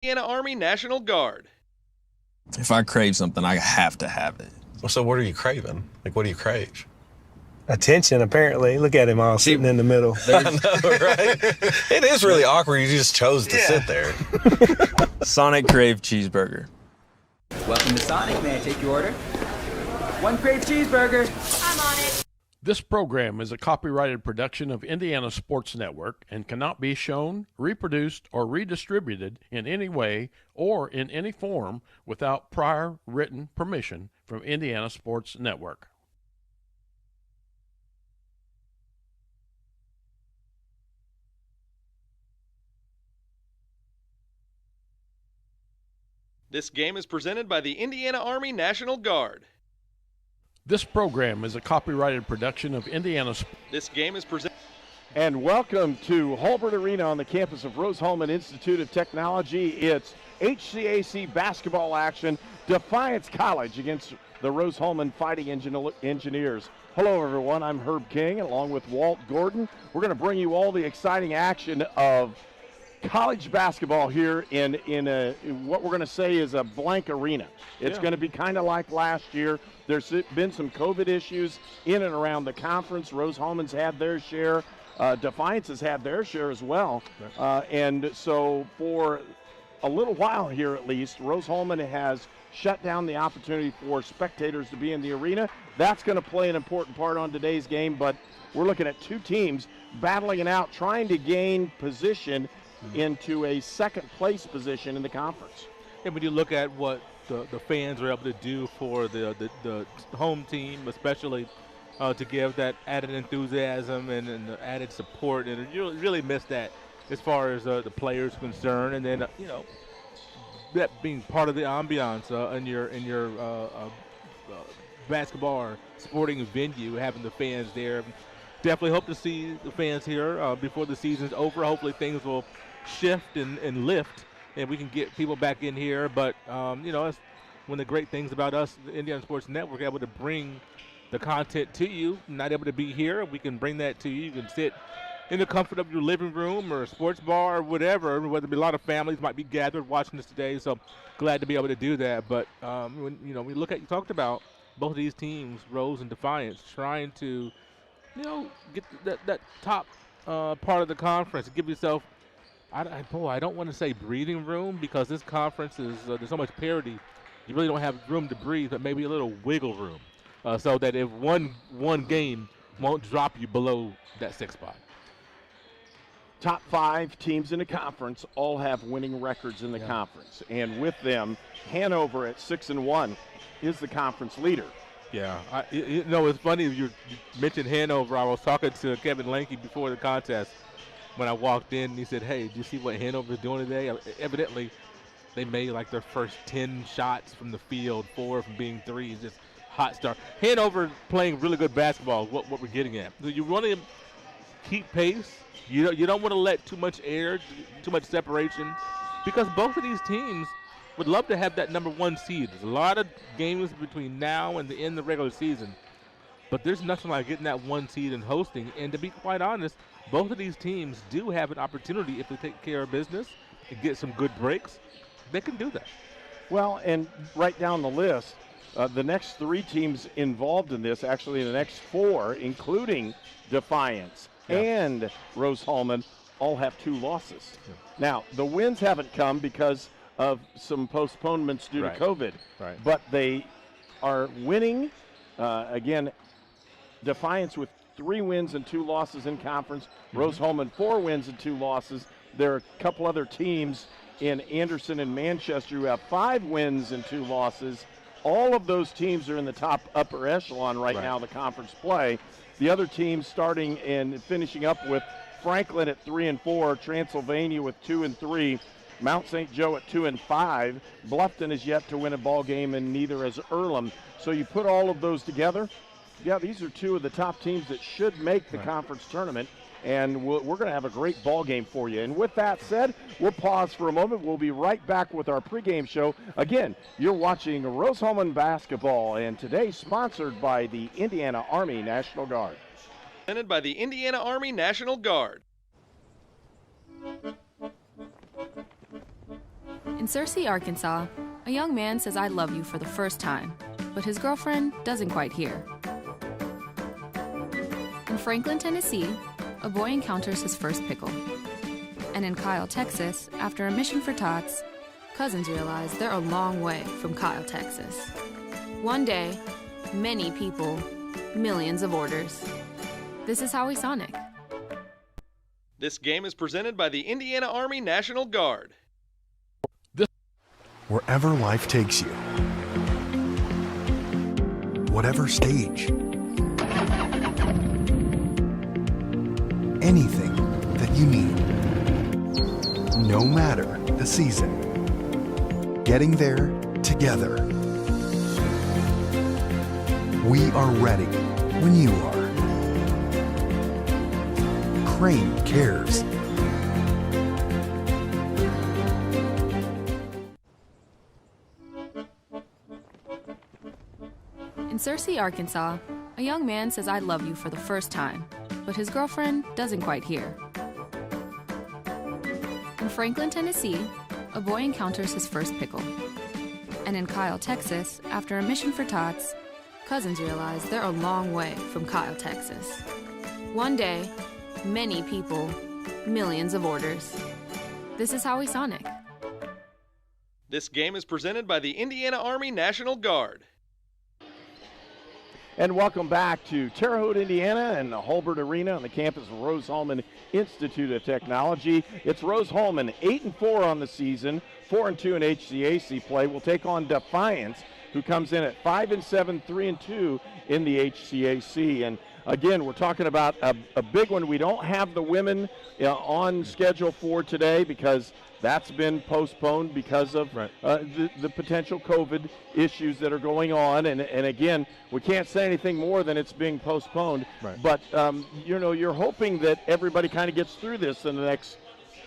Indiana Army National Guard. If I crave something, I have to have it. Well, so what are you craving? Like, what do you crave? Attention, apparently. Look at him all sitting in the middle. I know, right? It is really awkward. You just chose to sit there. Sonic Crave Cheeseburger. Welcome to Sonic. May I take your order? One Crave Cheeseburger. I'm on it. This program is a copyrighted production of Indiana Sports Network and cannot be shown, reproduced, or redistributed in any way or in any form without prior written permission from Indiana Sports Network. This game is presented by the Indiana Army National Guard. This program is a copyrighted production of Indiana Sports. This game is presented. And welcome to Hulbert Arena on the campus of Rose-Hulman Institute of Technology. It's HCAC basketball action. Defiance College against the Rose-Hulman Fighting Engineers. Hello, everyone. I'm Herb King, along with Walt Gordon. We're going to bring you all the exciting action of college basketball here in what we're going to say is a blank arena. It's going to be kind of like last year. There's been some COVID issues in and around the conference. Rose-Hulman's had their share. Defiance has had their share as well. And so for a little while here at least, Rose-Hulman has shut down the opportunity for spectators to be in the arena. That's going to play an important part on today's game, but we're looking at two teams battling it out, trying to gain position into a second place position in the conference. And when you look at what the fans were able to do for the home team, especially to give that added enthusiasm and the added support, and you really miss that as far as the players concerned. And then that being part of the ambiance in your basketball or sporting venue, having the fans there. Definitely hope to see the fans here before the season's over. Hopefully things will shift and lift, and we can get people back in here. But that's one of the great things about us, the Indiana Sports Network, able to bring the content to you. Not able to be here, we can bring that to you. You can sit in the comfort of your living room or a sports bar or whatever. Whether it be a lot of families might be gathered watching this today, so glad to be able to do that. But when we look at, you talked about both of these teams, Rose and Defiance, trying to get that top part of the conference. Give yourself, I don't want to say breathing room, because this conference is there's so much parity. You really don't have room to breathe, but maybe a little wiggle room, so that if one game won't drop you below that sixth spot. Top 5 teams in the conference all have winning records in the conference, and with them, Hanover at 6-1 is the conference leader. Yeah, it's funny you mentioned Hanover. I was talking to Kevin Lanke before the contest when I walked in, and he said, "Hey, did you see what Hanover's doing today?" Evidently, they made like their first 10 shots from the field, 4 from being threes, just hot start. Hanover playing really good basketball is what we're getting at. So you want to keep pace. You don't want to let too much air, too much separation, because both of these teams would love to have that number 1 seed. There's a lot of games between now and the end of the regular season, but there's nothing like getting that 1 seed and hosting. And to be quite honest, both of these teams do have an opportunity, if they take care of business and get some good breaks, they can do that. Well, and right down the list, the next 3 teams involved in this, actually the next 4, including Defiance and Rose-Hulman, all have 2 losses. Yeah. Now, the wins haven't come because of some postponements due to COVID. Right. But they are winning. Again, Defiance with 3 wins and 2 losses in conference. Rose-Hulman 4 wins and 2 losses. There are a couple other teams in Anderson and Manchester who have 5 wins and 2 losses. All of those teams are in the top upper echelon right now in the conference play. The other teams starting and finishing up with Franklin at 3-4, Transylvania with 2-3, Mount St. Joe at 2-5. Bluffton is yet to win a ball game, and neither has Earlham. So you put all of those together. Yeah, these are 2 of the top teams that should make the conference tournament, and we're going to have a great ball game for you. And with that said, we'll pause for a moment. We'll be right back with our pregame show. Again, you're watching Rose-Hulman basketball, and today sponsored by the Indiana Army National Guard. Presented by the Indiana Army National Guard. In Searcy, Arkansas, a young man says I love you for the first time, but his girlfriend doesn't quite hear. In Franklin, Tennessee, a boy encounters his first pickle. And in Kyle, Texas, after a mission for tots, cousins realize they're a long way from Kyle, Texas. One day, many people, millions of orders. This is Howie Sonic. This game is presented by the Indiana Army National Guard. Wherever life takes you, whatever stage, anything that you need, no matter the season, getting there together. We are ready when you are. Crane cares. In Searcy, Arkansas, a young man says I love you for the first time, but his girlfriend doesn't quite hear. In Franklin, Tennessee, a boy encounters his first pickle. And in Kyle, Texas, after a mission for tots, cousins realize they're a long way from Kyle, Texas. One day, many people, millions of orders. This is Howie Sonic. This game is presented by the Indiana Army National Guard. And welcome back to Terre Haute, Indiana, and the Hulbert Arena on the campus of Rose-Hulman Institute of Technology. It's Rose-Hulman, 8-4 on the season, 4-2 in HCAC play. Will take on Defiance, who comes in at 5-7, 3-2 in the HCAC. And again, we're talking about a big one. We don't have the women on schedule for today because that's been postponed because of the potential COVID issues that are going on. And again, we can't say anything more than it's being postponed. Right. But, you're hoping that everybody kind of gets through this in the next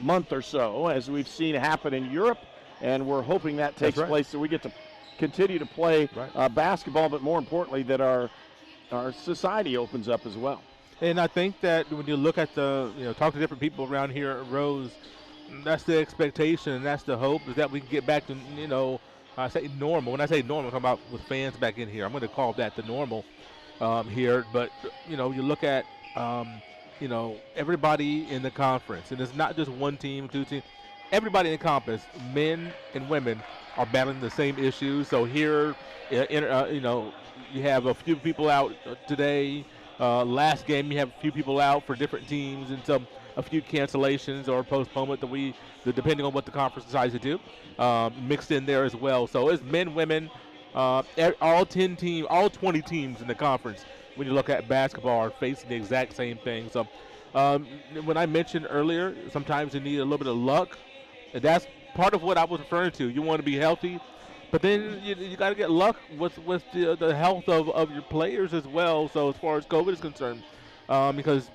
month or so, as we've seen happen in Europe. And we're hoping that takes place so we get to continue to play basketball, but more importantly, that our society opens up as well. And I think that when you look at talk to different people around here at Rose, that's the expectation and that's the hope, is that we can get back to, I say normal. When I say normal, I'm talking about with fans back in here. I'm going to call that the normal here. But, you look at, everybody in the conference. And it's not just one team, two teams. Everybody in the conference, men and women, are battling the same issues. So here, you have a few people out today. Last game, you have a few people out for different teams, and a few cancellations or postponement depending on what the conference decides to do, mixed in there as well. So it's men, women, all 20 teams in the conference. When you look at basketball, are facing the exact same thing. So when I mentioned earlier, sometimes you need a little bit of luck. And that's part of what I was referring to. You want to be healthy, but then you got to get luck with the health of your players as well. So as far as COVID is concerned, because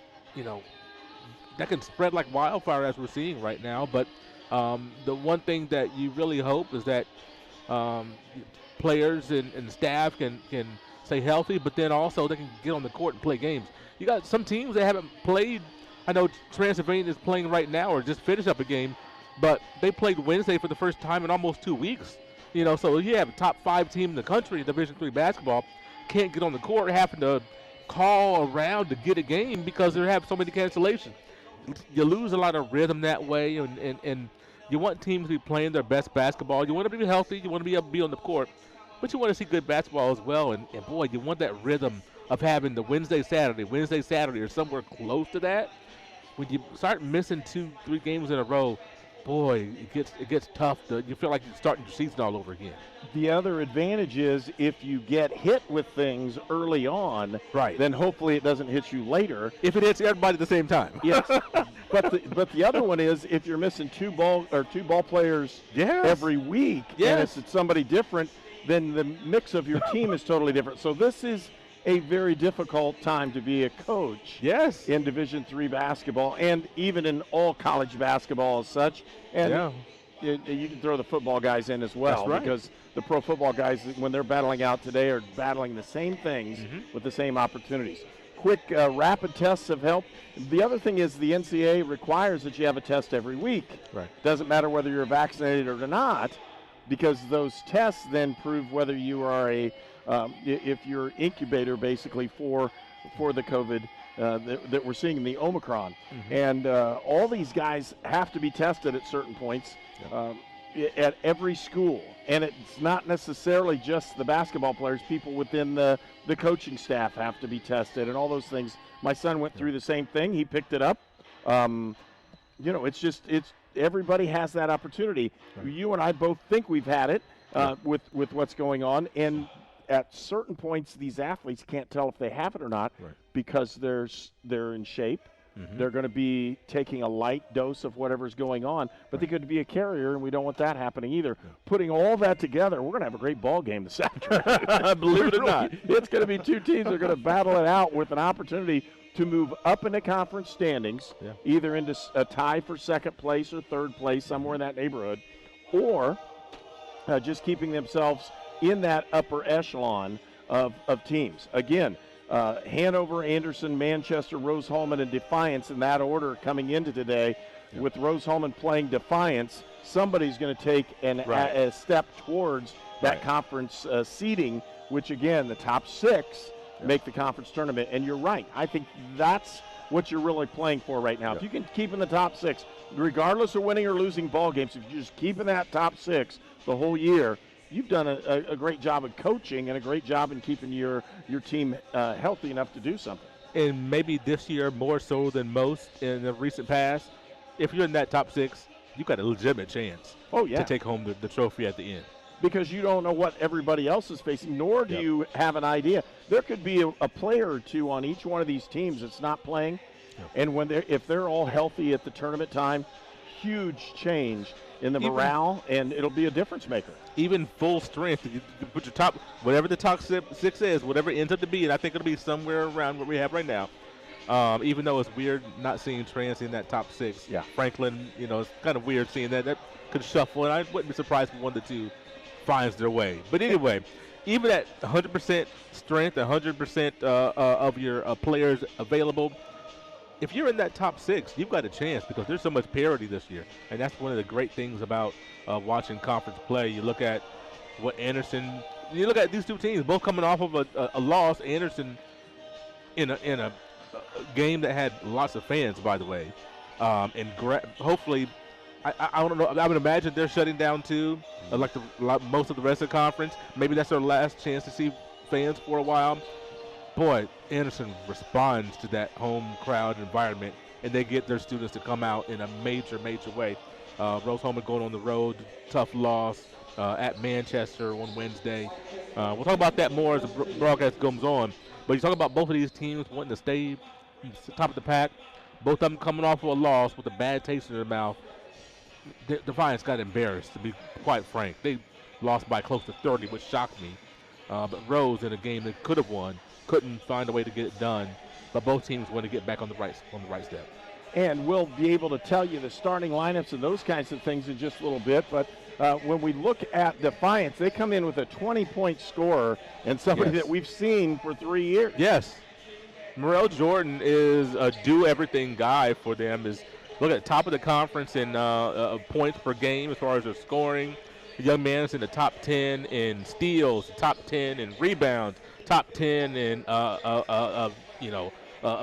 that can spread like wildfire as we're seeing right now. But the one thing that you really hope is that players and staff can stay healthy, but then also they can get on the court and play games. You got some teams that haven't played. I know Transylvania is playing right now or just finished up a game, but they played Wednesday for the first time in almost 2 weeks. So you have a top 5 team in the country, Division III basketball, can't get on the court, having to call around to get a game because they have so many cancellations. You lose a lot of rhythm that way, and you want teams to be playing their best basketball. You want to be healthy. You want to be able to be on the court, but you want to see good basketball as well. And boy, you want that rhythm of having the Wednesday, Saturday, or somewhere close to that. When you start missing 2-3 games in a row, boy, it gets tough. You feel like you're starting your season all over again. The other advantage is if you get hit with things early on, then hopefully it doesn't hit you later. If it hits everybody at the same time. Yes. But the other one is if you're missing two ball players every week, and it's somebody different, then the mix of your team is totally different. So this is a very difficult time to be a coach in Division III basketball and even in all college basketball as such. And you can throw the football guys in as well, because the pro football guys, when they're battling out today, are battling the same things with the same opportunities. quick rapid tests have helped. The other thing is the NCAA requires that you have a test every week. Right. Doesn't matter whether you're vaccinated or not, because those tests then prove whether you are if you're incubator basically for the COVID that we're seeing in the Omicron. And all these guys have to be tested at certain points at every school. And it's not necessarily just the basketball players. People within the coaching staff have to be tested and all those things. My son went through the same thing. He picked it up. It's everybody has that opportunity. Right. You and I both think we've had it with what's going on. And at certain points, these athletes can't tell if they have it or not because they're in shape. They're going to be taking a light dose of whatever's going on, but they could be a carrier, and we don't want that happening either. Putting all that together, we're going to have a great ball game this afternoon. Believe it or not. It's going to be two teams that are going to battle it out with an opportunity to move up into conference standings, either into a tie for second place or third place, somewhere in that neighborhood, or just keeping themselves in that upper echelon of teams. Again, Hanover, Anderson, Manchester, Rose-Hulman, and Defiance in that order coming into today. With Rose-Hulman playing Defiance, somebody's going to take a step towards that conference seeding, which, again, the top 6 make the conference tournament. And you're right. I think that's what you're really playing for right now. If you can keep in the top 6, regardless of winning or losing ball games, if you just keep in that top 6 the whole year, you've done a great job of coaching and a great job in keeping your team healthy enough to do something. And maybe this year more so than most in the recent past, if you're in that top 6, you've got a legitimate chance to take home the trophy at the end. Because you don't know what everybody else is facing, nor do you have an idea. There could be a player or two on each one of these teams that's not playing, and if they're all healthy at the tournament time, huge change in the morale, and it'll be a difference maker. Even full strength, you put your top, whatever the top 6 is, whatever it ends up to be, and I think it'll be somewhere around what we have right now. Even though it's weird not seeing Trans in that top 6. Franklin, it's kind of weird seeing that. That could shuffle, and I wouldn't be surprised if 1 to 2 finds their way. But anyway, even at 100% strength, 100% of your players available, if you're in that top 6, you've got a chance because there's so much parity this year. And that's one of the great things about watching conference play. You look at what Anderson, you look at these two teams, both coming off of a loss. Anderson in a game that had lots of fans, by the way. And hopefully, I don't know, I would imagine they're shutting down too, like most of the rest of the conference. Maybe that's their last chance to see fans for a while. Boy, Anderson responds to that home crowd environment, and they get their students to come out in a major, major way. Rose-Hulman going on the road, tough loss at Manchester on Wednesday. We'll talk about that more as the broadcast goes on. But you talk about both of these teams wanting to stay top of the pack, both of them coming off of a loss with a bad taste in their mouth. Defiance got embarrassed, to be quite frank. They lost by close to 30, which shocked me. But Rose, in a game they could have won, couldn't find a way to get it done, but both teams want to get back on the right step. And we'll be able to tell you the starting lineups and those kinds of things in just a little bit. But when we look at Defiance, they come in with a 20-point scorer and somebody that we've seen for 3 years. Yes. Morel Jordan is a do-everything guy for them. Look at the top of the conference in points per game as far as their scoring. The young man is in the top 10 in steals, top 10 in rebounds, top 10 in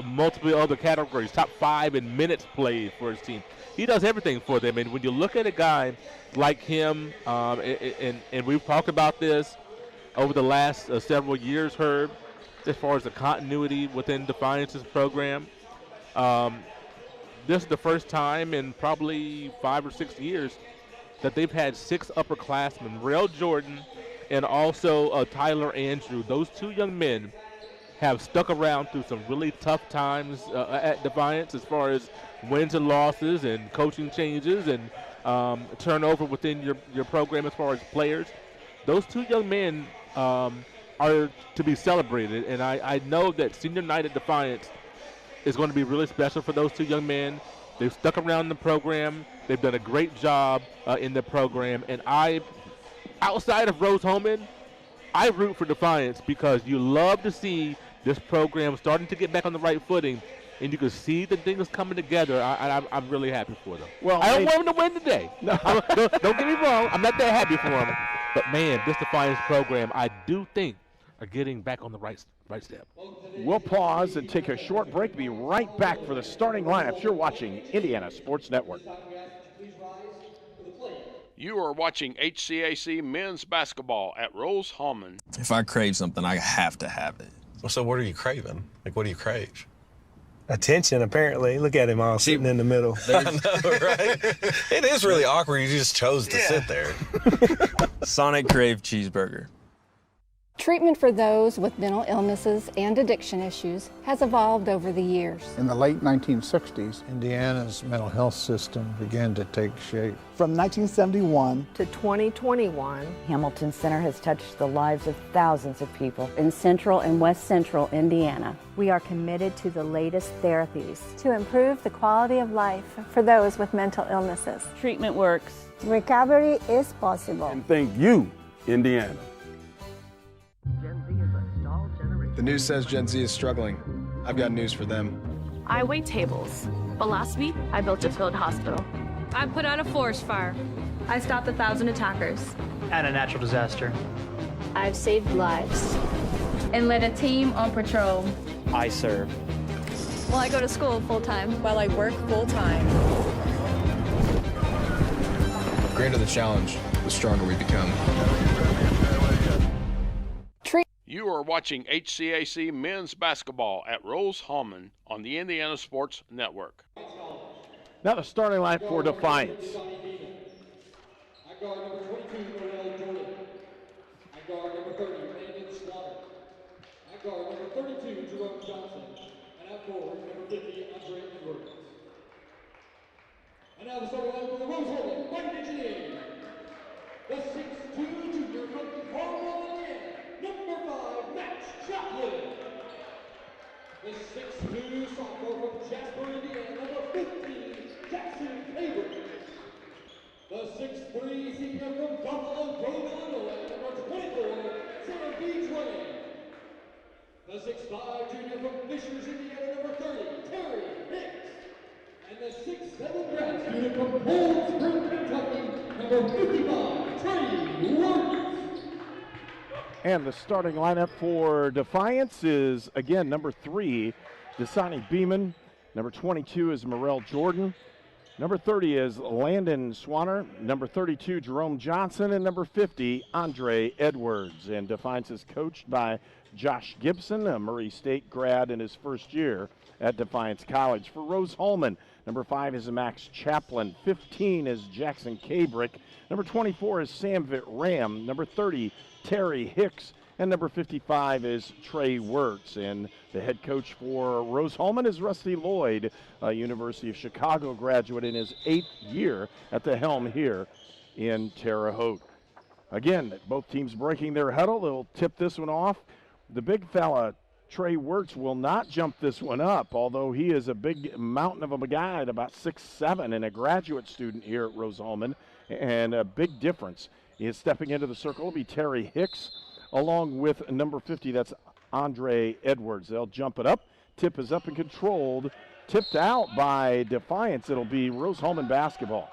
multiple other categories, top 5 in minutes played for his team. He does everything for them, and when you look at a guy like him, and we've talked about this over the last several years, Herb, as far as the continuity within Defiance's program. This is the first time in probably 5 or 6 years that they've had 6 upperclassmen, Morel Jordan and also Tyler Andrew. Those 2 young men have stuck around through some really tough times at Defiance as far as wins and losses and coaching changes and turnover within your program as far as players. Those 2 young men are to be celebrated, and I know that senior night at Defiance is going to be really special for those 2 young men. They've stuck around the program. They've done a great job in the program. And outside of Rose-Hulman, I root for Defiance because you love to see this program starting to get back on the right footing, and you can see the things coming together. I'm really happy for them. Well, I don't want them to win today. No. Don't get me wrong. I'm not that happy for them. But, man, this Defiance program, I do think, are getting back on the right step. We'll pause and take a short break. Be right back for the starting lineups. You're watching Indiana Sports Network. You are watching HCAC men's basketball at Rose-Hulman. If I crave something, I have to have it. Well, so what are you craving? Like, what do you crave? Attention, apparently. Look at him all sitting in the middle. I know, right? It is really awkward. You just chose to sit there. Sonic Crave cheeseburger. Treatment for those with mental illnesses and addiction issues has evolved over the years. In the late 1960s, Indiana's mental health system began to take shape. From 1971 to 2021, Hamilton Center has touched the lives of thousands of people in central and west central Indiana. We are committed to the latest therapies to improve the quality of life for those with mental illnesses. Treatment works. Recovery is possible. And thank you, Indiana. Gen Z is a stalled generation. The news says Gen Z is struggling. I've got news for them. I wait tables, but last week I built a field hospital. I put out a forest fire. I stopped 1,000 attackers. And a natural disaster. I've saved lives. And led a team on patrol. I serve. Well, I go to school full-time. While I work full-time. The greater the challenge, the stronger we become. You are watching HCAC men's basketball at Rose-Hulman on the Indiana Sports Network. Now the starting line for Defiance. I guard number 22, Morel Jordan. I guard number 30, Brandon Swatter. I guard number 32, Jerome Johnson. And I forward number 50, Andre Edwards. And now the starting line for the Rose-Hulman Fighting Engineers. The 6'2" junior from Hartwell, Indiana, number 5, Max Chaplin. The 6'2" sophomore from Jasper, Indiana, number 15, Jackson Faber. The 6'3" senior from Buffalo Grove, Illinois, number 24, Sam B. Twain. The 6'5" junior from Fishers, Indiana, number 30, Terry Hicks. And the 6'7" grad student from Cold Spring, Kentucky, number 55, Trey Worth. And the starting lineup for Defiance is, again, number 3, Dasani Beeman. Number 22 is Morel Jordan. Number 30 is Landon Swanner. Number 32, Jerome Johnson. And number 50, Andre Edwards. And Defiance is coached by Josh Gibson, a Murray State grad in his first year at Defiance College. For Rose-Hulman, number 5 is Max Chaplin. 15 is Jackson Cabrick. Number 24 is Samvit Ram. Number 30, Terry Hicks. And number 55 is Trey Wirtz. And the head coach for Rose-Hulman is Rusty Lloyd, a University of Chicago graduate in his 8th year at the helm here in Terre Haute. Again, both teams breaking their huddle. They'll tip this one off. The big fella, Trey Wirtz, will not jump this one up, although he is a big mountain of a guy at about 6'7" and a graduate student here at Rose-Hulman. And a big difference is stepping into the circle will be Terry Hicks, along with number 50, that's Andre Edwards. They'll jump it up. Tip is up and controlled. Tipped out by Defiance. It'll be Rose-Hulman basketball.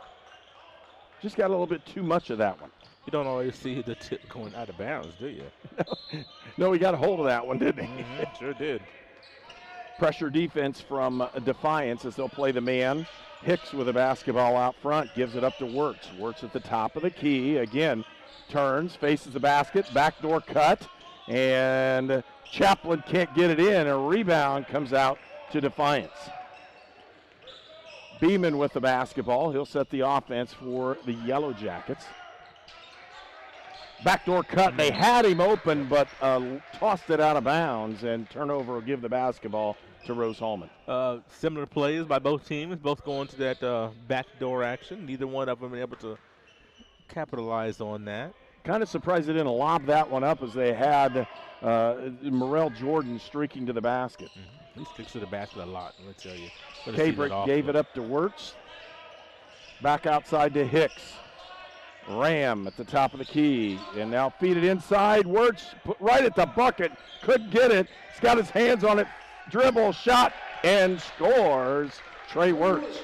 Just got a little bit too much of that one. You don't always see the tip going out of bounds, do you? No, he got a hold of that one, didn't he? Sure did. Pressure defense from Defiance as they'll play the man. Hicks with a basketball out front, gives it up to Wirtz. Wirtz at the top of the key. Again, turns, faces the basket, backdoor cut, and Chaplin can't get it in. A rebound comes out to Defiance. Beeman with the basketball. He'll set the offense for the Yellow Jackets. Backdoor cut. They had him open, but tossed it out of bounds, and turnover will give the basketball to Rose-Hulman. Similar plays by both teams, both going to that backdoor action. Neither one of them able to capitalize on that. Kind of surprised they didn't lob that one up as they had Morel Jordan streaking to the basket. Mm-hmm. He streaks to the basket a lot, let me tell you. Cabrick gave it up to Wirtz. Back outside to Hicks. Ram at the top of the key, and now feed it inside. Wirtz put right at the bucket, couldn't get it. He's got his hands on it, dribble, shot, and scores. Trey Wirtz.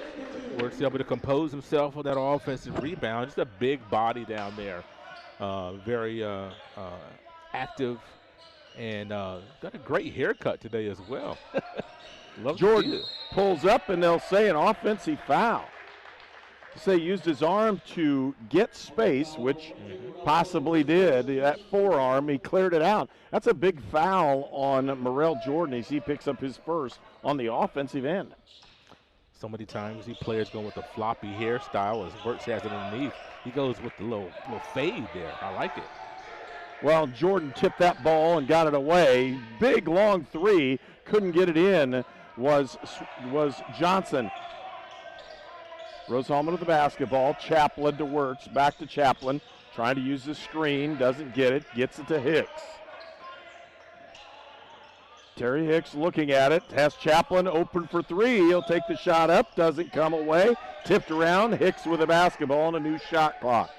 Wirtz able to compose himself with that offensive rebound. Just a big body down there. Very active, and got a great haircut today as well. Jordan pulls up, and they'll say an offensive foul. Say used his arm to get space, which possibly did. That forearm, he cleared it out. That's a big foul on Morrell Jordan as he picks up his first on the offensive end. So many times he players go with the floppy hairstyle as Wirtz has it underneath. He goes with the little fade there. I like it. Well, Jordan tipped that ball and got it away. Big long three, couldn't get it in. Was Johnson. Rose-Hulman with the basketball. Chaplin to Wirtz. Back to Chaplin. Trying to use the screen. Doesn't get it. Gets it to Hicks. Terry Hicks looking at it. Has Chaplin open for three. He'll take the shot up. Doesn't come away. Tipped around. Hicks with the basketball and a new shot clock.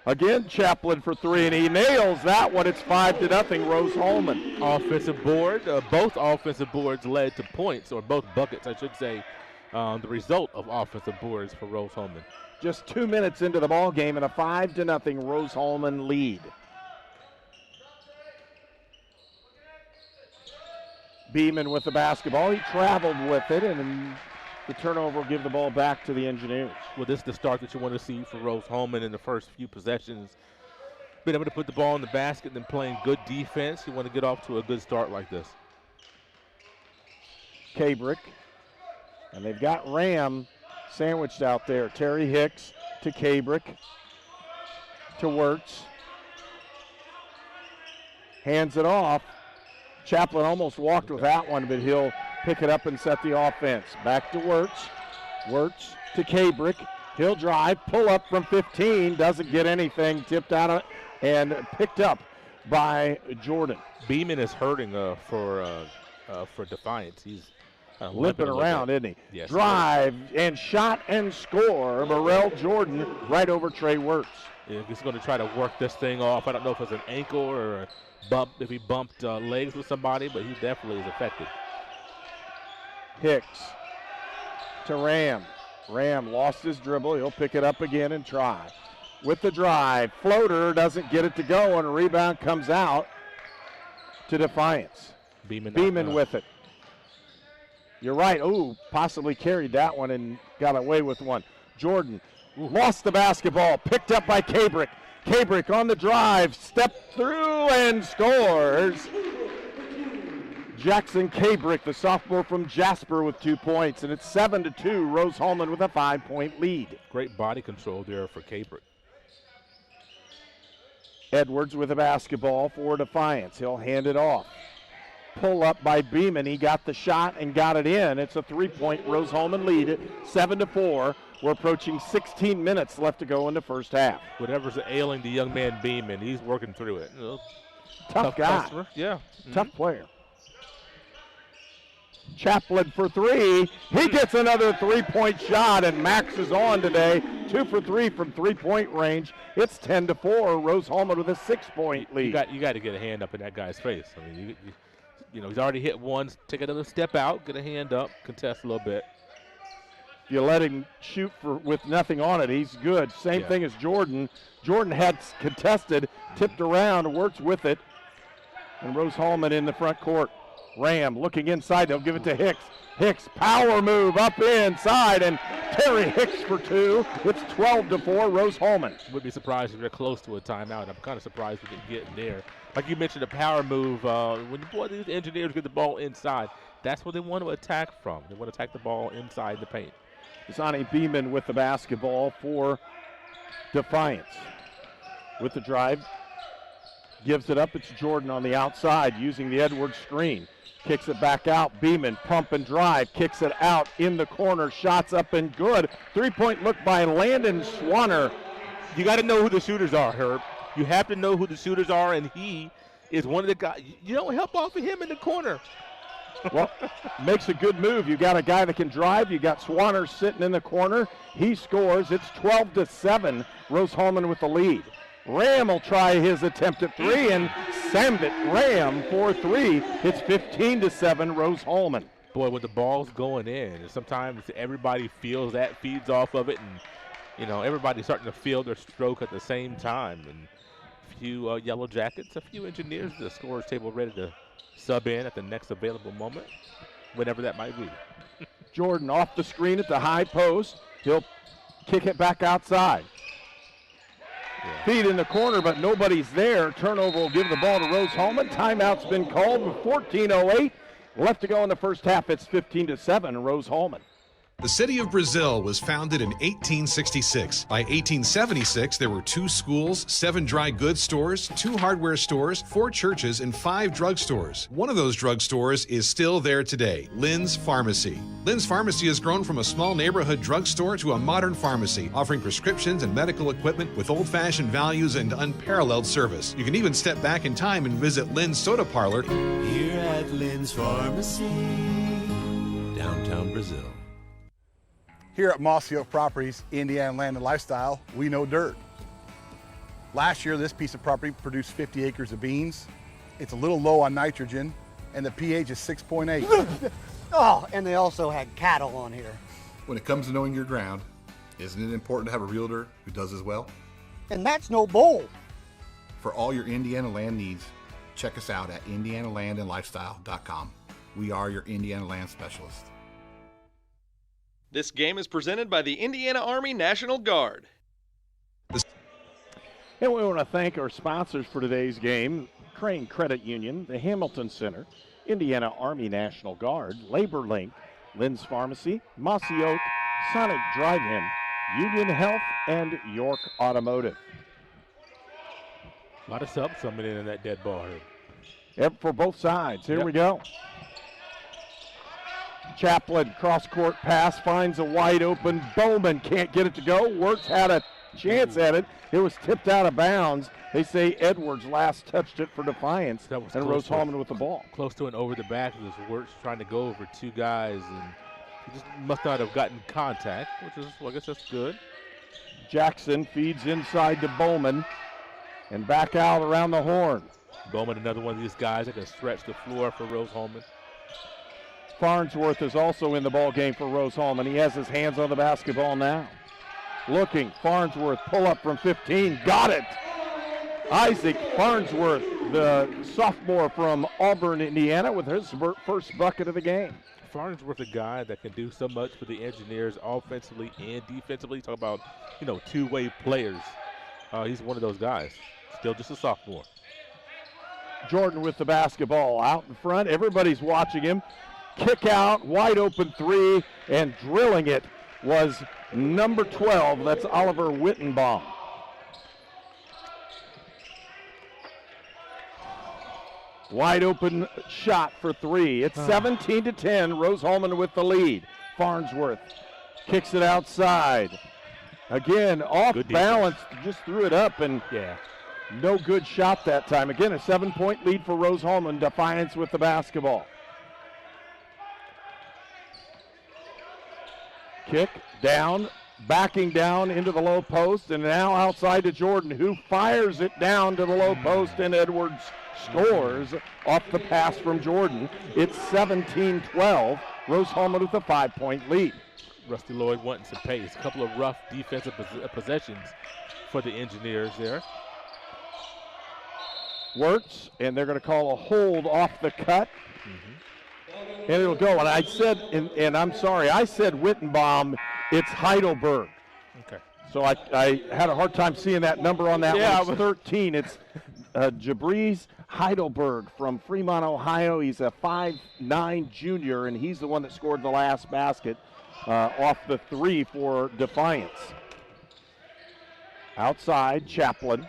Again, Chaplin for three, and he nails that one. It's 5-0, Rose-Hulman. Offensive board. Both offensive boards led to points, or both buckets, I should say. The result of offensive boards for Rose-Hulman. Just 2 minutes into the ball game and a 5-0 Rose-Hulman lead. Beeman with the basketball. He traveled with it, and the turnover will give the ball back to the Engineers. Well, this is the start that you want to see for Rose-Hulman in the first few possessions. Being able to put the ball in the basket and then playing good defense. You want to get off to a good start like this. Kabrick. And they've got Ram sandwiched out there. Terry Hicks to Kabrick to Wirtz. Hands it off. Chaplin almost walked with that one, but he'll pick it up and set the offense. Back to Wirtz. Wirtz to Kabrick. He'll drive, pull up from 15, doesn't get anything, tipped out of it, and picked up by Jordan. Beeman is hurting for Defiance. He's limping around, isn't he? Yes. Drive and shot and score. Morrell Jordan right over Trey Wirtz. Yeah, he's going to try to work this thing off. I don't know if it's an ankle or a bump, if he bumped legs with somebody, but he definitely is affected. Hicks to Ram. Ram lost his dribble. He'll pick it up again and try. With the drive, floater doesn't get it to go, and a rebound comes out to Defiance. Beeman with it. You're right. Ooh, possibly carried that one and got away with one. Jordan lost the basketball, picked up by Kabrick. Kabrick on the drive, stepped through and scores. Jackson Kabrick, the sophomore from Jasper, with 2 points, and it's 7-2. Rose-Hulman with a 5-point lead. Great body control there for Kabrick. Edwards with the basketball for Defiance. He'll hand it off. Pull up by Beeman. He got the shot and got it in. It's a 3-point Rose-Hulman lead at 7-4. We're approaching 16 minutes left to go in the first half. Whatever's ailing the young man Beeman, he's working through it. Tough guy. Customer. Yeah. Tough player. Chaplin for three. He gets another 3-point shot, and Max is on today. 2 for 3 from 3-point range. It's 10-4. Rose-Hulman with a 6-point lead. You got to get a hand up in that guy's face. I mean, you know, he's already hit one. Take another step out, get a hand up, contest a little bit. You let him shoot with nothing on it. He's good. Same thing as Jordan. Jordan had contested, tipped around, works with it. And Rose-Hulman in the front court. Ram looking inside. They'll give it to Hicks. Hicks, power move up inside, and Terry Hicks for 2. It's 12-4, Rose-Hulman. Would be surprised if they're close to a timeout. I'm kind of surprised we didn't get in there. Like you mentioned, a power move. When these Engineers get the ball inside, that's what they want to attack from. They want to attack the ball inside the paint. Sonny Beeman with the basketball for Defiance. With the drive, gives it up. It's Jordan on the outside using the Edwards screen. Kicks it back out. Beeman, pump and drive. Kicks it out in the corner. Shots up and good. 3-point look by Landon Swanner. You got to know who the shooters are, Herb. You have to know who the shooters are, and he is one of the guys. You don't help off of him in the corner. Well, makes a good move. You got a guy that can drive. You got Swanner sitting in the corner. He scores. It's 12-7. Rose-Hulman with the lead. Ram will try his attempt at three, and Sambit Ram for three. It's 15-7 Rose-Hulman. Boy, when the ball's going in, sometimes everybody feels that, feeds off of it, and everybody's starting to feel their stroke at the same time. And a few Yellow Jackets, a few Engineers, the scorer's table ready to sub in at the next available moment, whenever that might be. Jordan off the screen at the high post. He'll kick it back outside. Yeah. Feed in the corner, but nobody's there. Turnover will give the ball to Rose-Hulman. Timeout's been called with 14:08 left to go in the first half. It's 15-7 Rose-Hulman. The city of Brazil was founded in 1866. By 1876, there were 2 schools, 7 dry goods stores, 2 hardware stores, 4 churches, and 5 drugstores. One of those drugstores is still there today, Lynn's Pharmacy. Lynn's Pharmacy has grown from a small neighborhood drugstore to a modern pharmacy, offering prescriptions and medical equipment with old-fashioned values and unparalleled service. You can even step back in time and visit Lynn's Soda Parlor here at Lynn's Pharmacy, downtown Brazil. Here at Mossy Oak Properties, Indiana Land and Lifestyle, we know dirt. Last year, this piece of property produced 50 acres of beans. It's a little low on nitrogen, and the pH is 6.8. Oh, and they also had cattle on here. When it comes to knowing your ground, isn't it important to have a realtor who does as well? And that's no bull. For all your Indiana land needs, check us out at indianalandandlifestyle.com. We are your Indiana land specialist. This game is presented by the Indiana Army National Guard. And we want to thank our sponsors for today's game, Crane Credit Union, the Hamilton Center, Indiana Army National Guard, Labor Link, Lynn's Pharmacy, Mossy Oak, Sonic Drive-In, Union Health, and York Automotive. A lot of subs coming in that dead ball here. Yep, for both sides. Here we go. Chaplin, cross-court pass, finds a wide open. Bowman can't get it to go. Wirtz had a chance at it. It was tipped out of bounds. They say Edwards last touched it for Defiance, and Rose-Hulman with the ball. Close to an over the back. It was Wirtz trying to go over 2 guys, and he just must not have gotten contact, which is, well, I guess that's good. Jackson feeds inside to Bowman and back out around the horn. Bowman, another one of these guys that can stretch the floor for Rose-Hulman. Farnsworth is also in the ball game for Rose-Hulman. He has his hands on the basketball now. Looking, Farnsworth, pull up from 15, got it. Isaac Farnsworth, the sophomore from Auburn, Indiana, with his first bucket of the game. Farnsworth, a guy that can do so much for the Engineers offensively and defensively. Talk about, two-way players. He's one of those guys. Still just a sophomore. Jordan with the basketball out in front. Everybody's watching him. Kick out, wide open 3, and drilling it was number 12. That's Oliver Wittenbaum. Wide open shot for 3. It's 17-10. Rose-Hulman with the lead. Farnsworth kicks it outside. Again, off balance, just threw it up, and no good shot that time. Again, a 7-point lead for Rose-Hulman. Defiance with the basketball. Kick down, backing down into the low post, and now outside to Jordan, who fires it down to the low post, and Edwards scores off the pass from Jordan. It's 17-12. Rose-Hulman with a 5-point lead. Rusty Lloyd wanting some pace. A couple of rough defensive possessions for the Engineers there. Wirtz, and they're going to call a hold off the cut. And it'll go. And I said, and I'm sorry, I said Wittenbaum. It's Heidelberg. Okay. So I had a hard time seeing that number on that one. It's 13. It's Jabriz Heidelberg from Fremont, Ohio. He's a 5'9" junior, and he's the one that scored the last basket off the 3 for Defiance. Outside, Chaplin,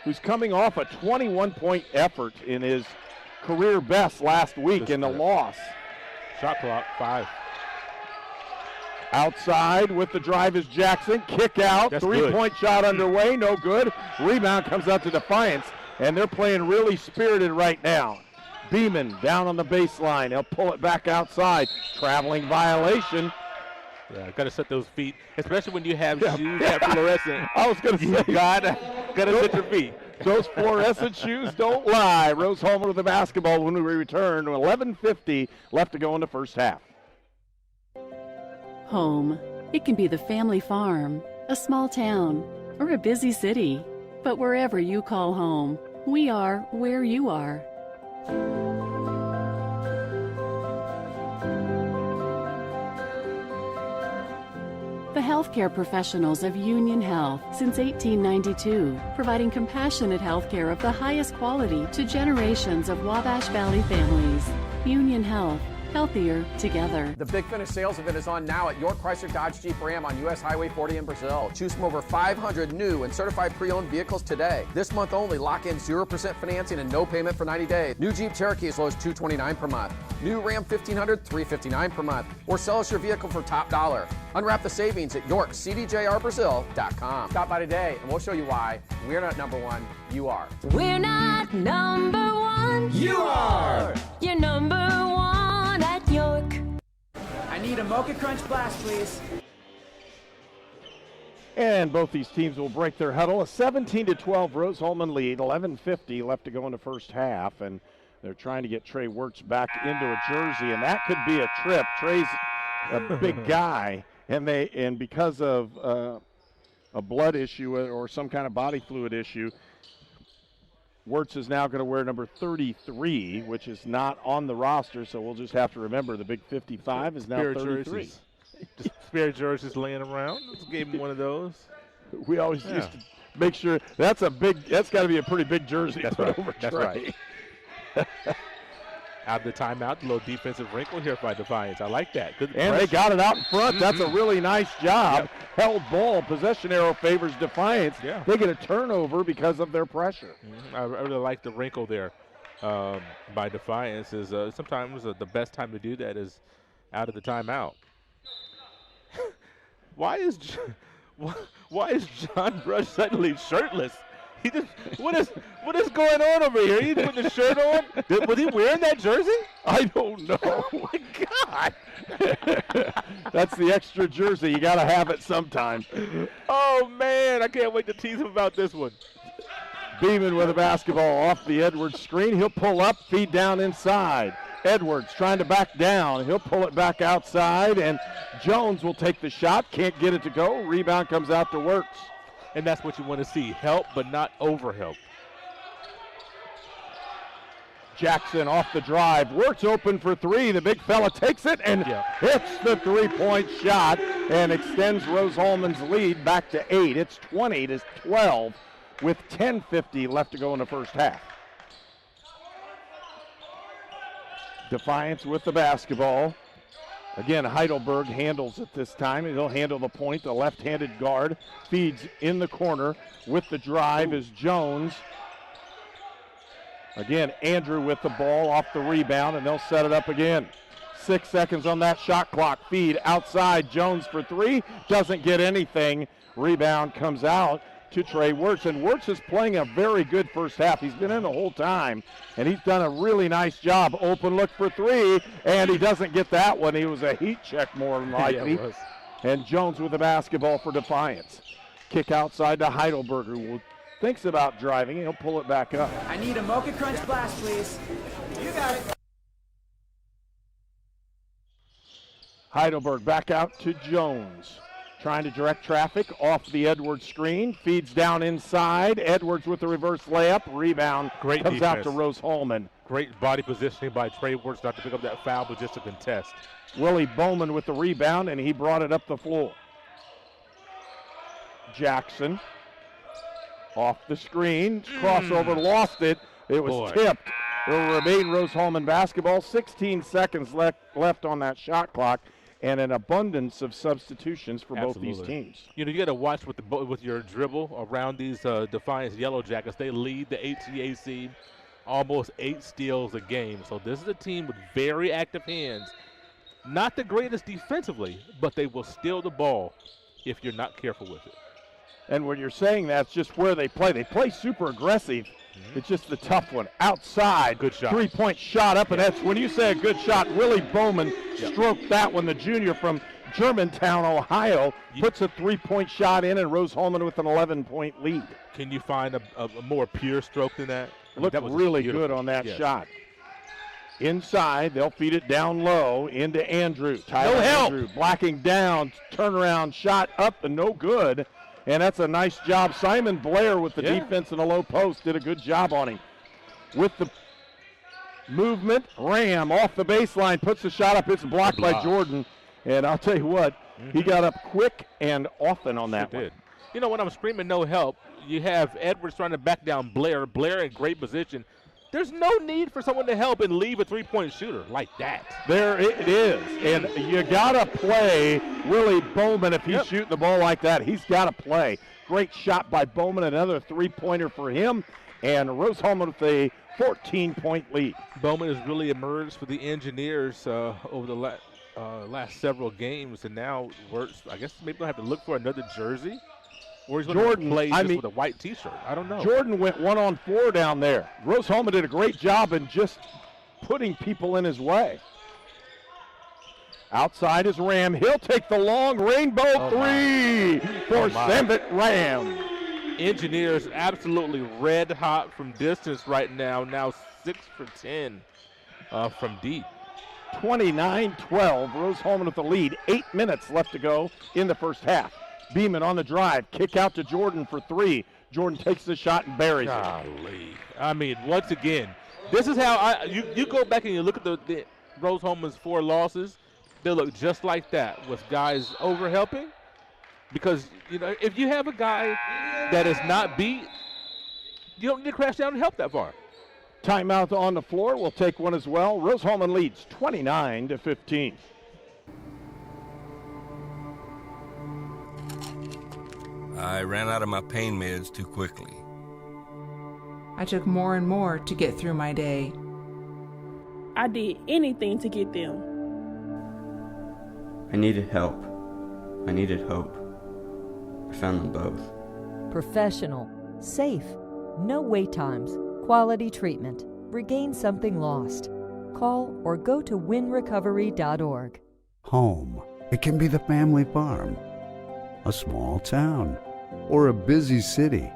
who's coming off a 21-point effort in his career best last week in the loss. Shot clock, 5. Outside with the drive is Jackson. Kick out. 3-point shot underway. No good. Rebound comes out to Defiance, and they're playing really spirited right now. Beeman down on the baseline. He'll pull it back outside. Traveling violation. Yeah, got to set those feet, especially when you have shoes that fluorescent. I was going to say, got to set your feet. Those fluorescent shoes don't lie. Rose-Hulman with the basketball when we return. 11:50 left to go in the first half. Home. It can be the family farm, a small town, or a busy city. But wherever you call home, we are where you are. The healthcare professionals of Union Health since 1892, providing compassionate healthcare of the highest quality to generations of Wabash Valley families. Union Health. Healthier together. The Big Finish sales event is on now at York Chrysler Dodge Jeep Ram on US Highway 40 in Brazil. Choose from over 500 new and certified pre-owned vehicles today. This month only, lock in 0% financing and no payment for 90 days. New Jeep Cherokee as low as $229 per month. New Ram 1500, $359 per month. Or sell us your vehicle for top dollar. Unwrap the savings at YorkCDJRBrazil.com. Stop by today and we'll show you why we're not number one, you are. We're not number one. You are. You're number one at York. I need a Mocha Crunch Blast, please. And both these teams will break their huddle. A 17-12 Rose-Hulman lead. 11:50 left to go in the first half. And they're trying to get Trey Wirtz back into a jersey, and that could be a trip. Trey's a big guy, and because of a blood issue or some kind of body fluid issue, Wirtz is now going to wear number 33, which is not on the roster, so we'll just have to remember the big 55 is now 33. Spare jerseys laying around. Let's give him one of those. We always used to make sure that's got to be a pretty big jersey. That's right. That's right. Out of the timeout, a little defensive wrinkle here by Defiance. I like that. Good and pressure. They got it out in front. That's a really nice job. Held ball. Possession arrow favors Defiance. Yeah. They get a turnover because of their pressure. I really like the wrinkle there by Defiance. Is sometimes the best time to do that is out of the timeout. Why is John Brush suddenly shirtless? What is going on over here? He's putting the shirt on. Was he wearing that jersey? I don't know. Oh my God! That's the extra jersey. You got to have it sometime. Oh man, I can't wait to tease him about this one. Beeman with a basketball off the Edwards screen. He'll pull up, feed down inside. Edwards trying to back down. He'll pull it back outside, and Jones will take the shot. Can't get it to go. Rebound comes out to Wirtz. And that's what you want to see. Help, but not overhelp. Jackson off the drive. Wirtz open for three. The big fella takes it and hits the three-point shot and extends Rose-Hulman's lead back to 8. It's 20-12 with 10:50 left to go in the first half. Defiance with the basketball. Again, Heidelberg handles it this time. He'll handle the point. The left-handed guard feeds in the corner with the drive is Jones. Again, Andrew with the ball off the rebound, and they'll set it up again. 6 seconds on that shot clock. Feed outside. Jones for three. Doesn't get anything. Rebound comes out to Trey Wirtz, and Wirtz is playing a very good first half. He's been in the whole time, and he's done a really nice job. Open look for three, and he doesn't get that one. He was a heat check more than likely. Yeah, and Jones with the basketball for Defiance. Kick outside to Heidelberger, who thinks about driving. He'll pull it back up. I need a Mocha Crunch Blast, please. You got it. Heidelberg back out to Jones. Trying to direct traffic off the Edwards screen. Feeds down inside. Edwards with the reverse layup. Rebound Great comes defense. out to Rose-Hulman. Great body positioning by Trey Wirtz not to pick up that foul, but just to contest. Willie Bowman with the rebound, and he brought it up the floor. Jackson off the screen. Crossover, lost it. It was tipped. It will remain Rose-Hulman basketball. 16 seconds left on that shot clock, and an abundance of substitutions for both these teams. You know, you got to watch with your dribble around these Defiance Yellow Jackets. They lead the HCAC almost 8 steals a game. So this is a team with very active hands. Not the greatest defensively, but they will steal the ball if you're not careful with it. And when you're saying that, it's just where they play. They play super aggressive. It's just the tough one. Outside, good shot. 3-point shot up, and that's when you say a good shot. Willie Bowman stroked that one. The junior from Germantown, Ohio, puts a 3-point shot in, and Rose-Hulman with an 11-point lead. Can you find a more pure stroke than that? Looked really good on that shot. Inside, they'll feed it down low into Andrew. Tyler Andrew blocking down, turnaround shot up and no good. And that's a nice job. Simon Blair with the defense in a low post did a good job on him. With the movement, Ram off the baseline, puts the shot up. It's blocked by Jordan. And I'll tell you what, he got up quick and often on that one. You know, when I'm screaming no help, you have Edwards trying to back down Blair. Blair in great position. There's no need for someone to help and leave a 3-point shooter like that. There it is. And you got to play Willie Bowman if he's shooting the ball like that. He's got to play. Great shot by Bowman, another 3-pointer for him. And Rose-Hulman with a 14-point lead. Bowman has really emerged for the Engineers over the last several games. And now I guess maybe they'll have to look for another jersey. Or he's going to play just with a white T-shirt. I don't know. Jordan went 1-on-4 down there. Rose-Hulman did a great job in just putting people in his way. Outside is Ram. He'll take the long rainbow three for Sembit Ram. Engineers absolutely red hot from distance right now. Now 6 for 10 from deep. 29-12. Rose-Hulman with the lead. 8 minutes left to go in the first half. Beeman on the drive, kick out to Jordan for 3. Jordan takes the shot and buries it. I mean, once again, this is how you go back and you look at the Rose-Hulman's 4 losses. They look just like that with guys over helping. Because, you know, if you have a guy that is not beat, you don't need to crash down and help that far. Timeout on the floor. We'll take one as well. Rose-Hulman leads 29-15. I ran out of my pain meds too quickly. I took more and more to get through my day. I did anything to get them. I needed help. I needed hope. I found them both. Professional, safe, no wait times, quality treatment. Regain something lost. Call or go to winrecovery.org. Home. It can be the family farm, a small town, or a busy city.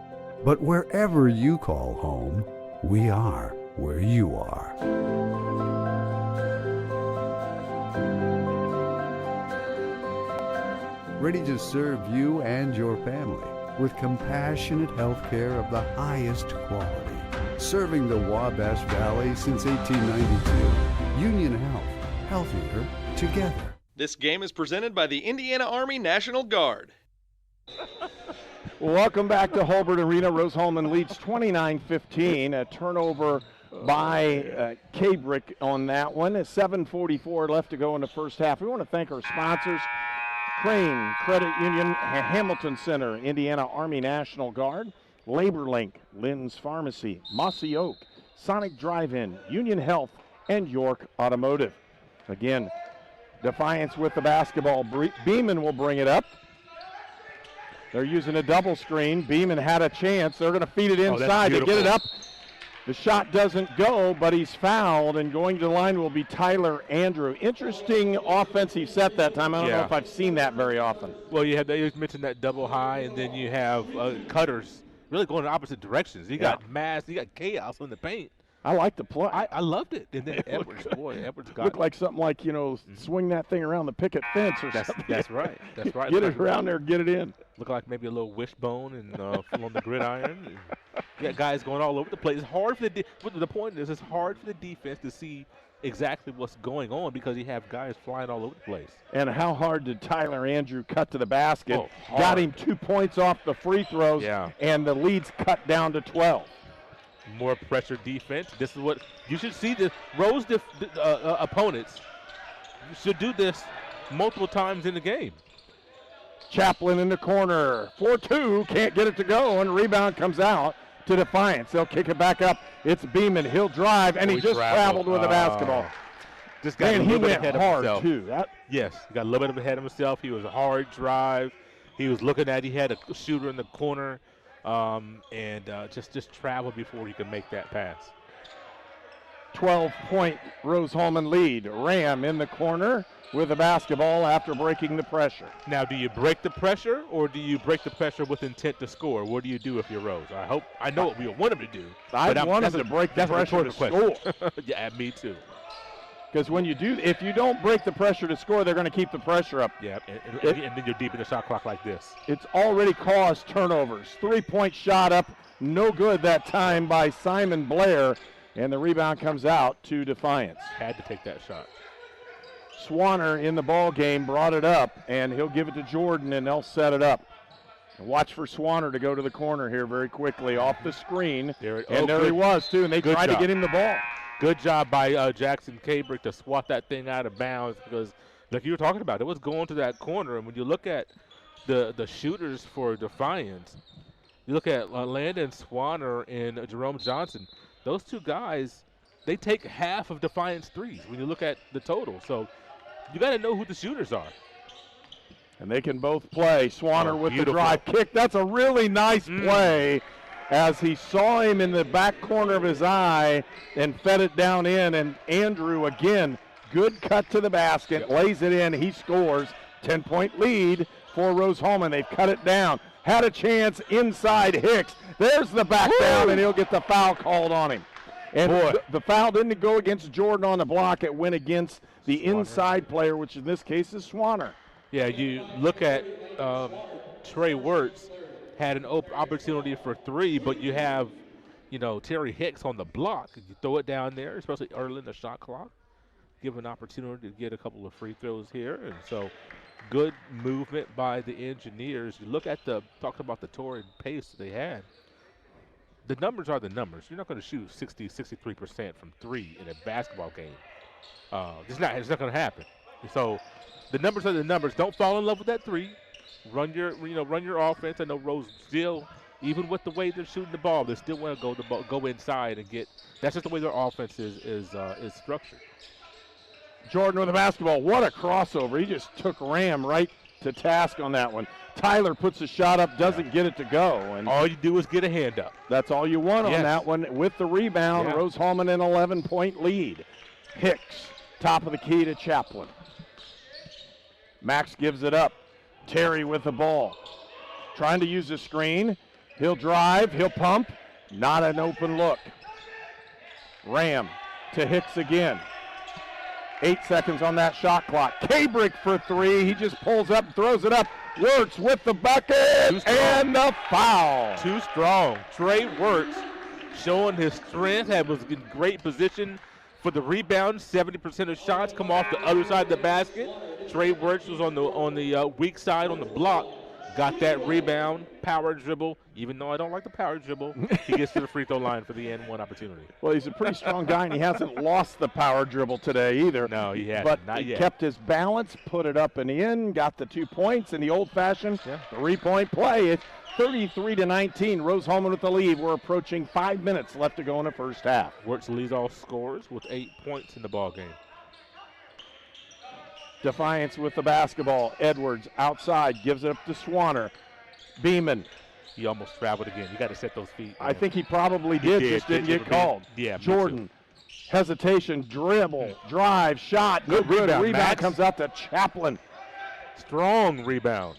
But wherever you call home, we are where you are. Ready to serve you and your family with compassionate health care of the highest quality. Serving the Wabash Valley since 1892. Union Health. Healthier together. This game is presented by the Indiana Army National Guard. Welcome back to Hulbert Arena. Rose-Hulman leads 29-15. A turnover by Cabrick on that one. 7:44 left to go in the first half. We want to thank our sponsors. Crane Credit Union, Hamilton Center, Indiana Army National Guard, LaborLink, Lynn's Pharmacy, Mossy Oak, Sonic Drive-In, Union Health, and York Automotive. Again, Defiance with the basketball. Beeman will bring it up. They're using a double screen. Beeman had a chance. They're going to feed it inside to get it up. The shot doesn't go, but he's fouled, and going to the line will be Tyler Andrew. Interesting offensive set that time. I don't know if I've seen that very often. Well, you mentioned that double high, and then you have cutters really going in opposite directions. You got mass, you got chaos in the paint. I like the play. I loved it. And then Edwards got looked like something like, swing that thing around the picket fence or something. That's right. That's right. Get it around there, get it in. Look like maybe a little wishbone and on the gridiron. You got guys going all over the place. It's hard for the point is, it's hard for the defense to see exactly what's going on because you have guys flying all over the place. And how hard did Tyler Andrew cut to the basket? Got him 2 points off the free throws, and the lead's cut down to 12. More pressure defense. This is what you should see. The Rose opponents should do this multiple times in the game. Chaplin in the corner. 4-2. Can't get it to go, and rebound comes out to Defiance. They'll kick it back up. It's Beeman. He'll drive, and he just traveled with the basketball. Just got a little bit ahead of himself. Too. Yes, he got a little bit ahead of himself. He was a hard drive. He was looking at. He had a shooter in the corner, and just traveled before he could make that pass. 12-point Rose-Hulman lead. Ram in the corner with the basketball after breaking the pressure. Now, do you break the pressure, or do you break the pressure with intent to score? What do you do if you're Rose? I know what we want him to do. I want him to break the pressure to score. Yeah, me too. Because if you don't break the pressure to score, they're going to keep the pressure up. Yeah, and then you're deep in the shot clock like this. It's already caused turnovers. 3-point shot up, no good that time by Simon Blair, and the rebound comes out to Defiance. Had to take that shot. Swanner in the ball game brought it up, and he'll give it to Jordan, and they'll set it up. Watch for Swanner to go to the corner here very quickly off the screen. There he was, too, and they tried to get him the ball. Good job by Jackson Cabrick to swat that thing out of bounds because, like you were talking about, it was going to that corner. And when you look at the shooters for Defiance, you look at Landon Swanner and Jerome Johnson, those two guys, they take half of Defiance threes when you look at the total. So you got to know who the shooters are. And they can both play. Swanner with the drive kick. That's a really nice play as he saw him in the back corner of his eye and fed it down in. And Andrew, again, good cut to the basket, lays it in. He scores. 10-point lead for Rose-Hulman. They've cut it down. Had a chance inside Hicks. There's the back down, and he'll get the foul called on him. And the foul didn't go against Jordan on the block. It went against the inside player, which in this case is Swanner. Yeah, you look at Trey Wirtz had an open opportunity for three, but you have, Terry Hicks on the block. You throw it down there, especially early in the shot clock. Give an opportunity to get a couple of free throws here. And so good movement by the Engineers. You look at talked about the torrid pace they had. The numbers are the numbers. You're not going to shoot 63% from three in a basketball game. It's not going to happen. So the numbers are the numbers. Don't fall in love with that three. Run your offense. I know Rose still, even with the way they're shooting the ball, they still want to go inside and get. That's just the way their offense is structured. Jordan with the basketball. What a crossover! He just took Ram right to task on that one. Tyler puts a shot up, doesn't get it to go, and all you do is get a hand up. That's all you want on that one. With the rebound, Rose-Hulman an 11-point lead. Hicks, top of the key to Chaplin. Max gives it up. Terry with the ball. Trying to use the screen. He'll drive. He'll pump. Not an open look. Ram to Hicks again. 8 seconds on that shot clock. Cabrick for three. He just pulls up, throws it up. Wirtz with the bucket and the foul. Too strong. Trey Wirtz showing his strength. Was in great position for the rebound. 70% of shots come off the other side of the basket. Trey Wirtz was on the weak side on the block. Got that rebound, power dribble. Even though I don't like the power dribble, he gets to the free throw line for the N1 opportunity. Well, he's a pretty strong guy, and he hasn't lost the power dribble today either. No, he hasn't. But Not he yet. kept his balance, put it up and in, got the 2 points in the old-fashioned 3-point play. It's 33-19. Rose-Hulman with the lead. We're approaching 5 minutes left to go in the first half. Wirtz leads all scorers with 8 points in the ball game. Defiance with the basketball. Edwards outside, gives it up to Swanner. Beeman. He almost traveled again. You got to set those feet. I think he probably did, just didn't get called. Yeah, Jordan, hesitation, dribble, drive, shot. Good rebound. Rebound comes out to Chaplin. Strong rebound.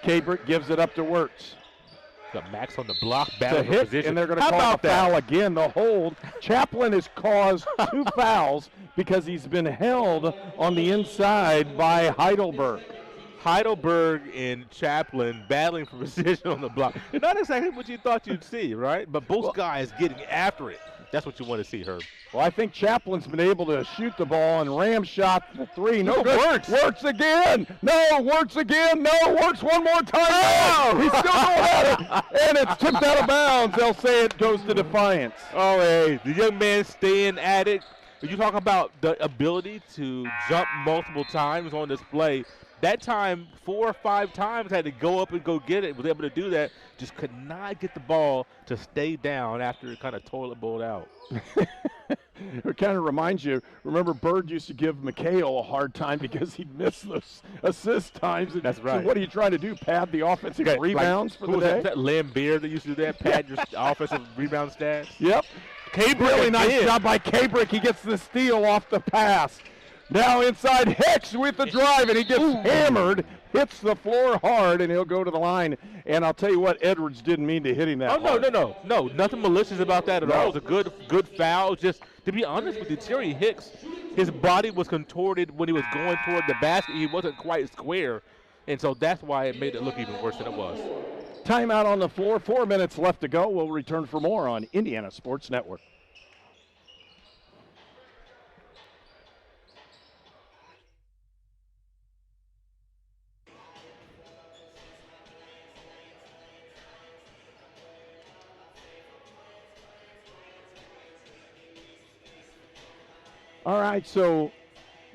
Cabrick gives it up to Wirtz. Got Max on the block, battle for position. And they're going to call a foul again. The hold. Chaplin has caused 2 fouls because he's been held on the inside by Heidelberg. Heidelberg and Chaplin battling for position on the block. Not exactly what you thought you'd see, right? But both guys getting after it. That's what you want to see, Herb. Well, I think Chaplin's been able to shoot the ball, and Ram shot the 3. No good. Wirtz again. No, Wirtz again. No, Wirtz one more time. No! He's still going at it. And it's tipped out of bounds. They'll say it goes to Defiance. Oh, hey, the young man staying at it. You talk about the ability to jump multiple times on this play. That time, 4 or 5 times, had to go up and go get it. Was able to do that. Just could not get the ball to stay down after it kind of toilet bowled out. It kind of reminds you, remember Bird used to give McHale a hard time because he'd miss those assist times. That's right. So what are you trying to do, pad the offensive rebounds for the day? That Lambeer that used to do that, pad your offensive rebound stats? Yep. Really nice job by Kabrick. He gets the steal off the pass. Now inside Hicks with the drive, and he gets hammered, hits the floor hard, and he'll go to the line. And I'll tell you what, Edwards didn't mean to hit him that hard. No, nothing malicious about that at all. It was a good foul. Just to be honest with you, Terry Hicks, his body was contorted when he was going toward the basket. He wasn't quite square, and so that's why it made it look even worse than it was. Timeout on the floor, 4 minutes left to go. We'll return for more on Indiana Sports Network. All right, so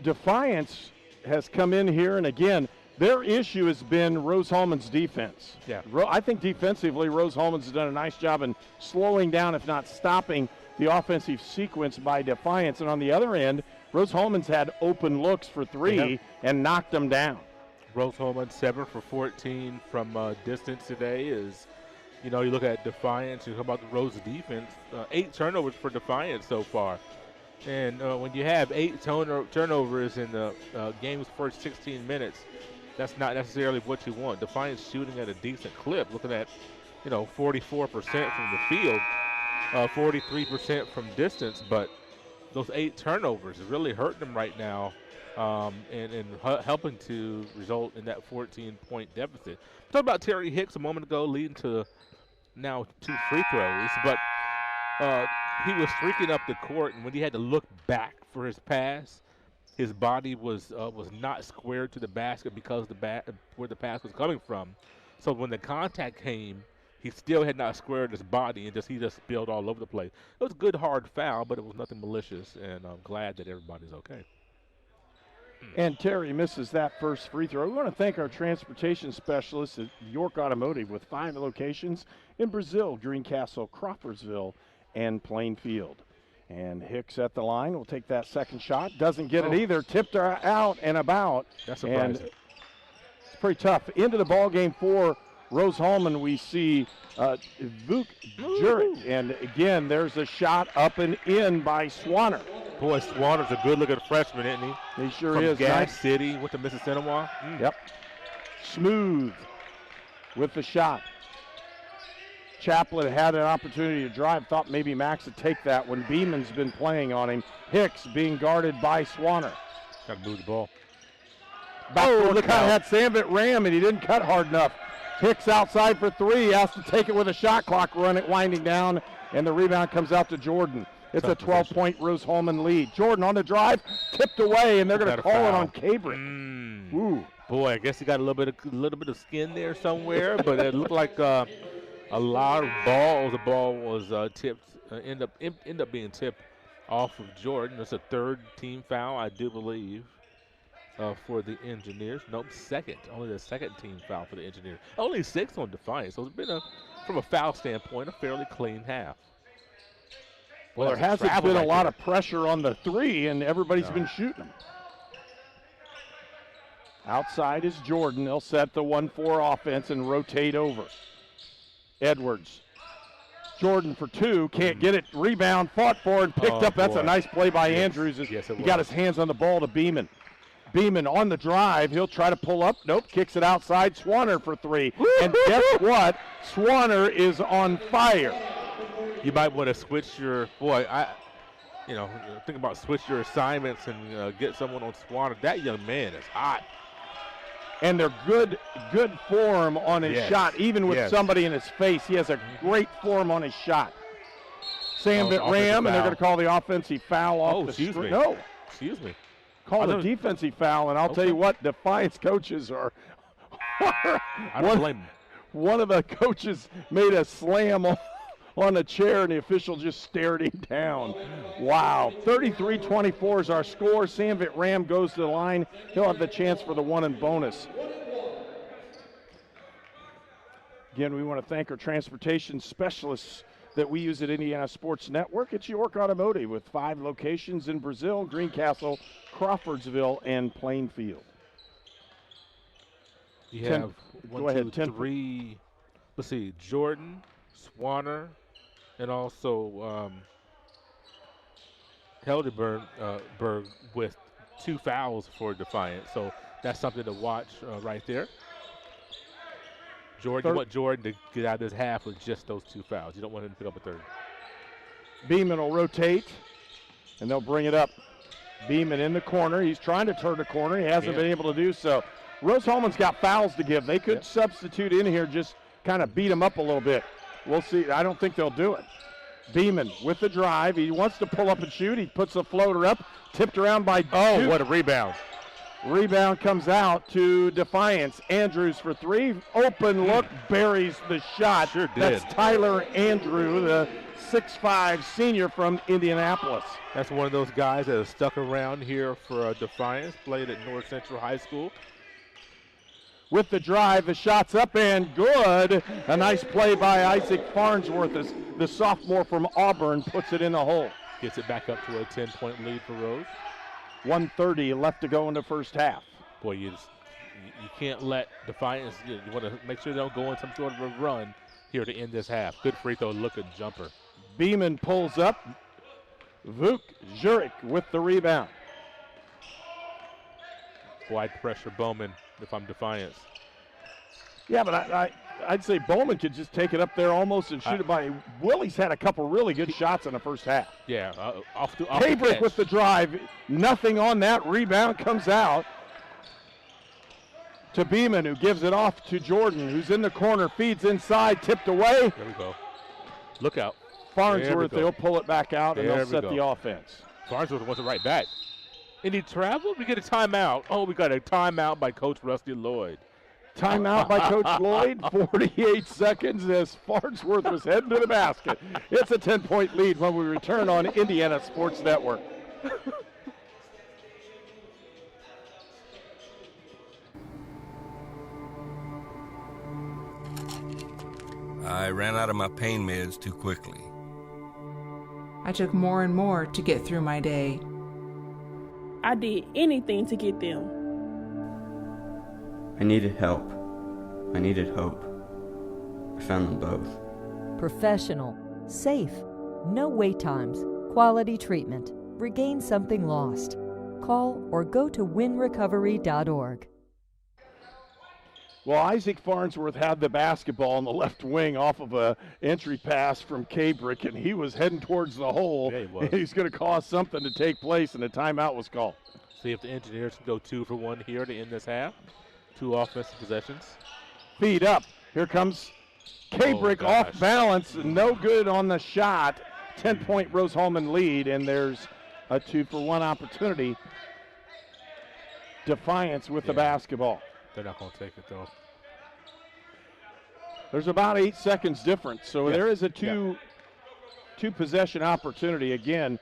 Defiance has come in here, and again, their issue has been Rose-Hulman's defense. Yeah. I think defensively, Rose-Hulman's done a nice job in slowing down, if not stopping, the offensive sequence by Defiance. And on the other end, Rose-Hulman's had open looks for three and knocked them down. Rose-Hulman 7 for 14 from distance today is, you look at Defiance, you talk about the Rose defense, 8 turnovers for Defiance so far. And when you have 8 turnovers in the game's first 16 minutes, that's not necessarily what you want. Defiance shooting at a decent clip, looking at, 44% from the field, 43% from distance, but those 8 turnovers is really hurting them right now, and helping to result in that 14-point deficit. Talked about Terry Hicks a moment ago, leading to now 2 free throws, but he was streaking up the court, and when he had to look back for his pass, his body was not squared to the basket because where the pass was coming from. So when the contact came, he still had not squared his body, and he just spilled all over the place. It was a good hard foul, but it was nothing malicious, and I'm glad that everybody's okay. And Terry misses that first free throw. We want to thank our transportation specialists at York Automotive with 5 locations in Brazil, Greencastle, Crawfordsville, and Plainfield. And Hicks at the line will take that second shot. Doesn't get it either. Tipped her out and about. That's surprising. And it's pretty tough. Into the ball game for Rose-Hulman, we see Vuk Juric. And again, there's a shot up and in by Swanner. Boy, Swanner's a good-looking freshman, isn't he? He sure From is. Gas City with the Mississinawa. Yep. Smooth with the shot. Chaplin had an opportunity to drive, thought maybe Max would take that when Beeman's been playing on him. Hicks being guarded by Swanner. Got to move the ball. Look how had Sambit ram, and he didn't cut hard enough. Hicks outside for 3, has to take it with a shot clock winding down, and the rebound comes out to Jordan. It's a 12-point Rose-Hulman lead. Jordan on the drive, tipped away, and they're going to call it on Kabrick. Ooh. Boy, I guess he got a little bit of skin there somewhere, but it looked like a lot of balls. The ball was tipped, end up being tipped off of Jordan. It's a 3rd team foul, I do believe, for the Engineers. Nope, 2nd. Only the 2nd team foul for the Engineers. Only 6 on Defiance. So it's been from a foul standpoint, a fairly clean half. Well, there hasn't been a lot of pressure on the 3, and everybody's been shooting them. Outside is Jordan. They'll set the 1-4 offense and rotate over. Edwards. Jordan for 2, can't get it. Rebound, fought for and picked up. That's a nice play by Andrews. He got his hands on the ball to Beeman. Beeman on the drive. He'll try to pull up. Nope, kicks it outside. Swanner for 3. And guess what? Swanner is on fire. You might want to switch your think about switch your assignments and get someone on Swanner. That young man is hot. And they're good form on his shot, even with somebody in his face. He has a great form on his shot. Sambit ram, and they're going to call the offensive foul off the screen. No. Excuse me. Call the defensive foul, and I'll tell you what, Defiance coaches are. I don't blame them. One of the coaches made a slam on a chair, and the official just stared him down. Wow. 33-24 is our score. Sambit Ram goes to the line. He'll have the chance for the 1 and bonus. Again, we want to thank our transportation specialists that we use at Indiana Sports Network. It's York Automotive with 5 locations in Brazil, Greencastle, Crawfordsville, and Plainfield. You have 1, 2, 3. Let's see, Jordan, Swanner, and also Helderberg with 2 fouls for Defiance. So that's something to watch right there. Jordan, you want Jordan to get out of this half with just those 2 fouls. You don't want him to pick up a third. Beeman will rotate, and they'll bring it up. Beeman in the corner. He's trying to turn the corner. He hasn't been able to do so. Rose-Hulman's got fouls to give. They could substitute in here, just kind of beat him up a little bit. We'll see. I don't think they'll do it. Beeman with the drive. He wants to pull up and shoot. He puts the floater up, tipped around by Oh, what a rebound. Rebound comes out to Defiance. Andrews for 3. Open look, buries the shot. Sure did. That's Tyler Andrew, the 6'5 senior from Indianapolis. That's one of those guys that has stuck around here for Defiance, played at North Central High School. With the drive, the shot's up and good. A nice play by Isaac Farnsworth as the sophomore from Auburn puts it in the hole. Gets it back up to a 10-point lead for Rose. 1:30 left to go in the first half. Boy, you can't let Defiance, you want to make sure they don't go on some sort of a run here to end this half. Good free throw looking jumper. Beeman pulls up. Vuk Zurich with the rebound. Wide pressure Bowman if I'm Defiance. Yeah, but I'd say Bowman could just take it up there almost and shoot it by. Willie's had a couple really good shots in the first half. Yeah, off the Cabrick catch. with the drive. Nothing on that. Rebound comes out to Beeman, who gives it off to Jordan, who's in the corner, feeds inside, tipped away. There we go. Look out. Farnsworth, they'll pull it back out, and they'll set the offense. Farnsworth wants it right back. And he traveled? We get a timeout. Oh, we got a timeout by Coach Rusty Lloyd. Timeout by Coach Lloyd, 48 seconds as Farnsworth was heading to the basket. It's a 10-point lead when we return on Indiana Sports Network. I ran out of my pain meds too quickly. I took more and more to get through my day. I did anything to get them. I needed help. I needed hope. I found them both. Professional, safe, no wait times, quality treatment. Regain something lost. Call or go to winrecovery.org. Well, Isaac Farnsworth had the basketball on the left wing off of a entry pass from Cabrick, and he was heading towards the hole. Yeah, he was. He's going to cause something to take place, and a timeout was called. See if the Engineers can go 2 for 1 here to end this half. 2 offensive possessions. Feed up. Here comes Cabrick off balance. No good on the shot. 10-point Rose-Hulman lead, and there's a 2 for 1 opportunity. Defiance with the basketball. They're not going to take it, though. There's about 8 seconds difference, so there is a two possession opportunity. Again,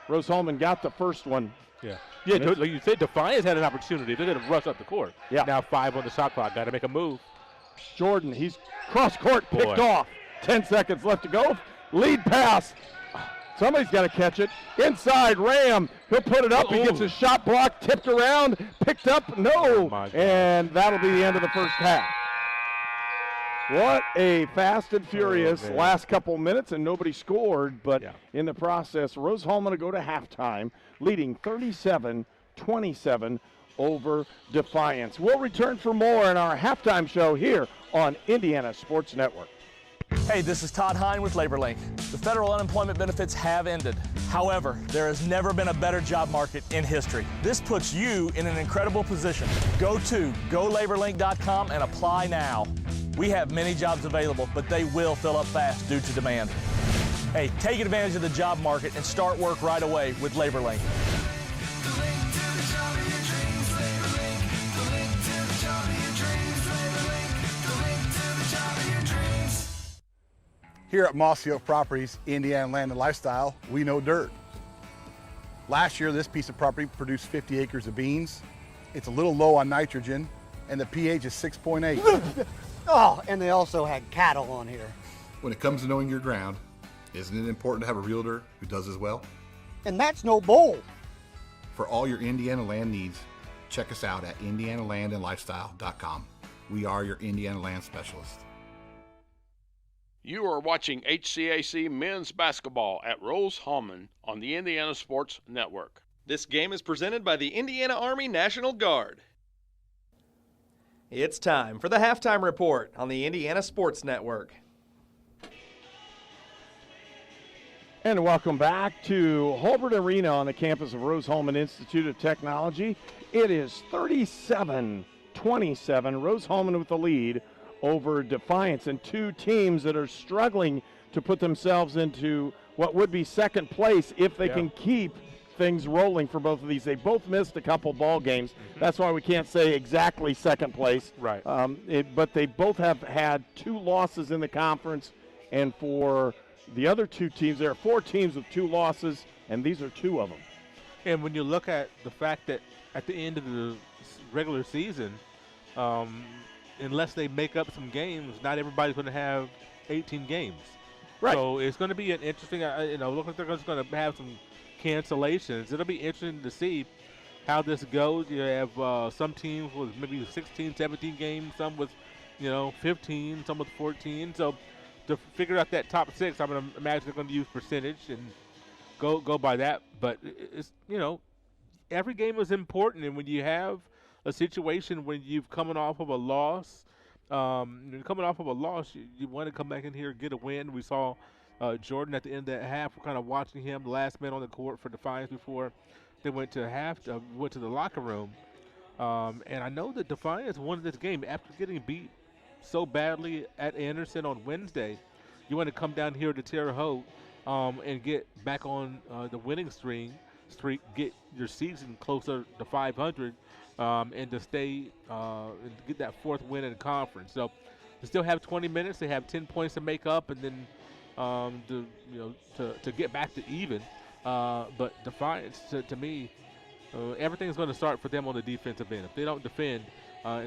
Rose-Hulman got the first one. Yeah, like you said, Defiance had an opportunity. They're going to rush up the court. Yeah. Now 5 on the shot clock. Got to make a move. Jordan, he's cross court, picked off. 10 seconds left to go. Lead pass. Somebody's got to catch it. Inside, Ram. He'll put it up. He gets his shot blocked, tipped around, picked up. No. And that'll be the end of the first half. What a fast and furious last couple minutes, and nobody scored. But in the process, Rose-Hulman to go to halftime, leading 37-27 over Defiance. We'll return for more in our halftime show here on Indiana Sports Network. Hey, this is Todd Hine with LaborLink. The federal unemployment benefits have ended. However, there has never been a better job market in history. This puts you in an incredible position. Go to golaborlink.com and apply now. We have many jobs available, but they will fill up fast due to demand. Hey, take advantage of the job market and start work right away with LaborLink. Here at Mossy Oak Properties, Indiana Land and Lifestyle, we know dirt. Last year, this piece of property produced 50 acres of beans. It's a little low on nitrogen, and the pH is 6.8. Oh, and they also had cattle on here. When it comes to knowing your ground, Isn't it important to have a realtor who does as well? And that's no bull. For all your Indiana land needs, check us out at indianalandandlifestyle.com. We are your Indiana land specialist. You are watching HCAC men's basketball at Rose-Hulman on the Indiana Sports Network. This game is presented by the Indiana Army National Guard. It's time for the halftime report on the Indiana Sports Network. And welcome back to Hulbert Arena on the campus of Rose-Hulman Institute of Technology. It is 37-27, Rose-Hulman with the lead over Defiance, and two teams that are struggling to put themselves into what would be second place if they can keep things rolling for both of these. They both missed a couple ball games. That's why we can't say exactly second place. Right. But they both have had two losses in the conference, and for the other two teams, there are four teams with two losses, and these are two of them. And when you look at the fact that at the end of the regular season, unless they make up some games, not everybody's going to have 18 games. Right. So it's going to be an interesting, look like they're just going to have some cancellations. It'll be interesting to see how this goes. You have some teams with maybe 16, 17 games, some with, 15, some with 14. So to figure out that top six, I'm going to imagine they're going to use percentage and go by that. But it's, every game is important. And when you have a situation when you've coming off of a loss, you want to come back in here and get a win. We saw Jordan at the end of that half. We're kind of watching him, the last man on the court for Defiance before they went to the locker room. And I know that Defiance won this game after getting beat so badly at Anderson on Wednesday. You want to come down here to Terre Haute and get back on the winning streak, get your season closer to 500, and to stay and get that fourth win in the conference. So they still have 20 minutes. They have 10 points to make up, and then to get back to even. But Defiance, to me, everything's going to start for them on the defensive end. If they don't defend,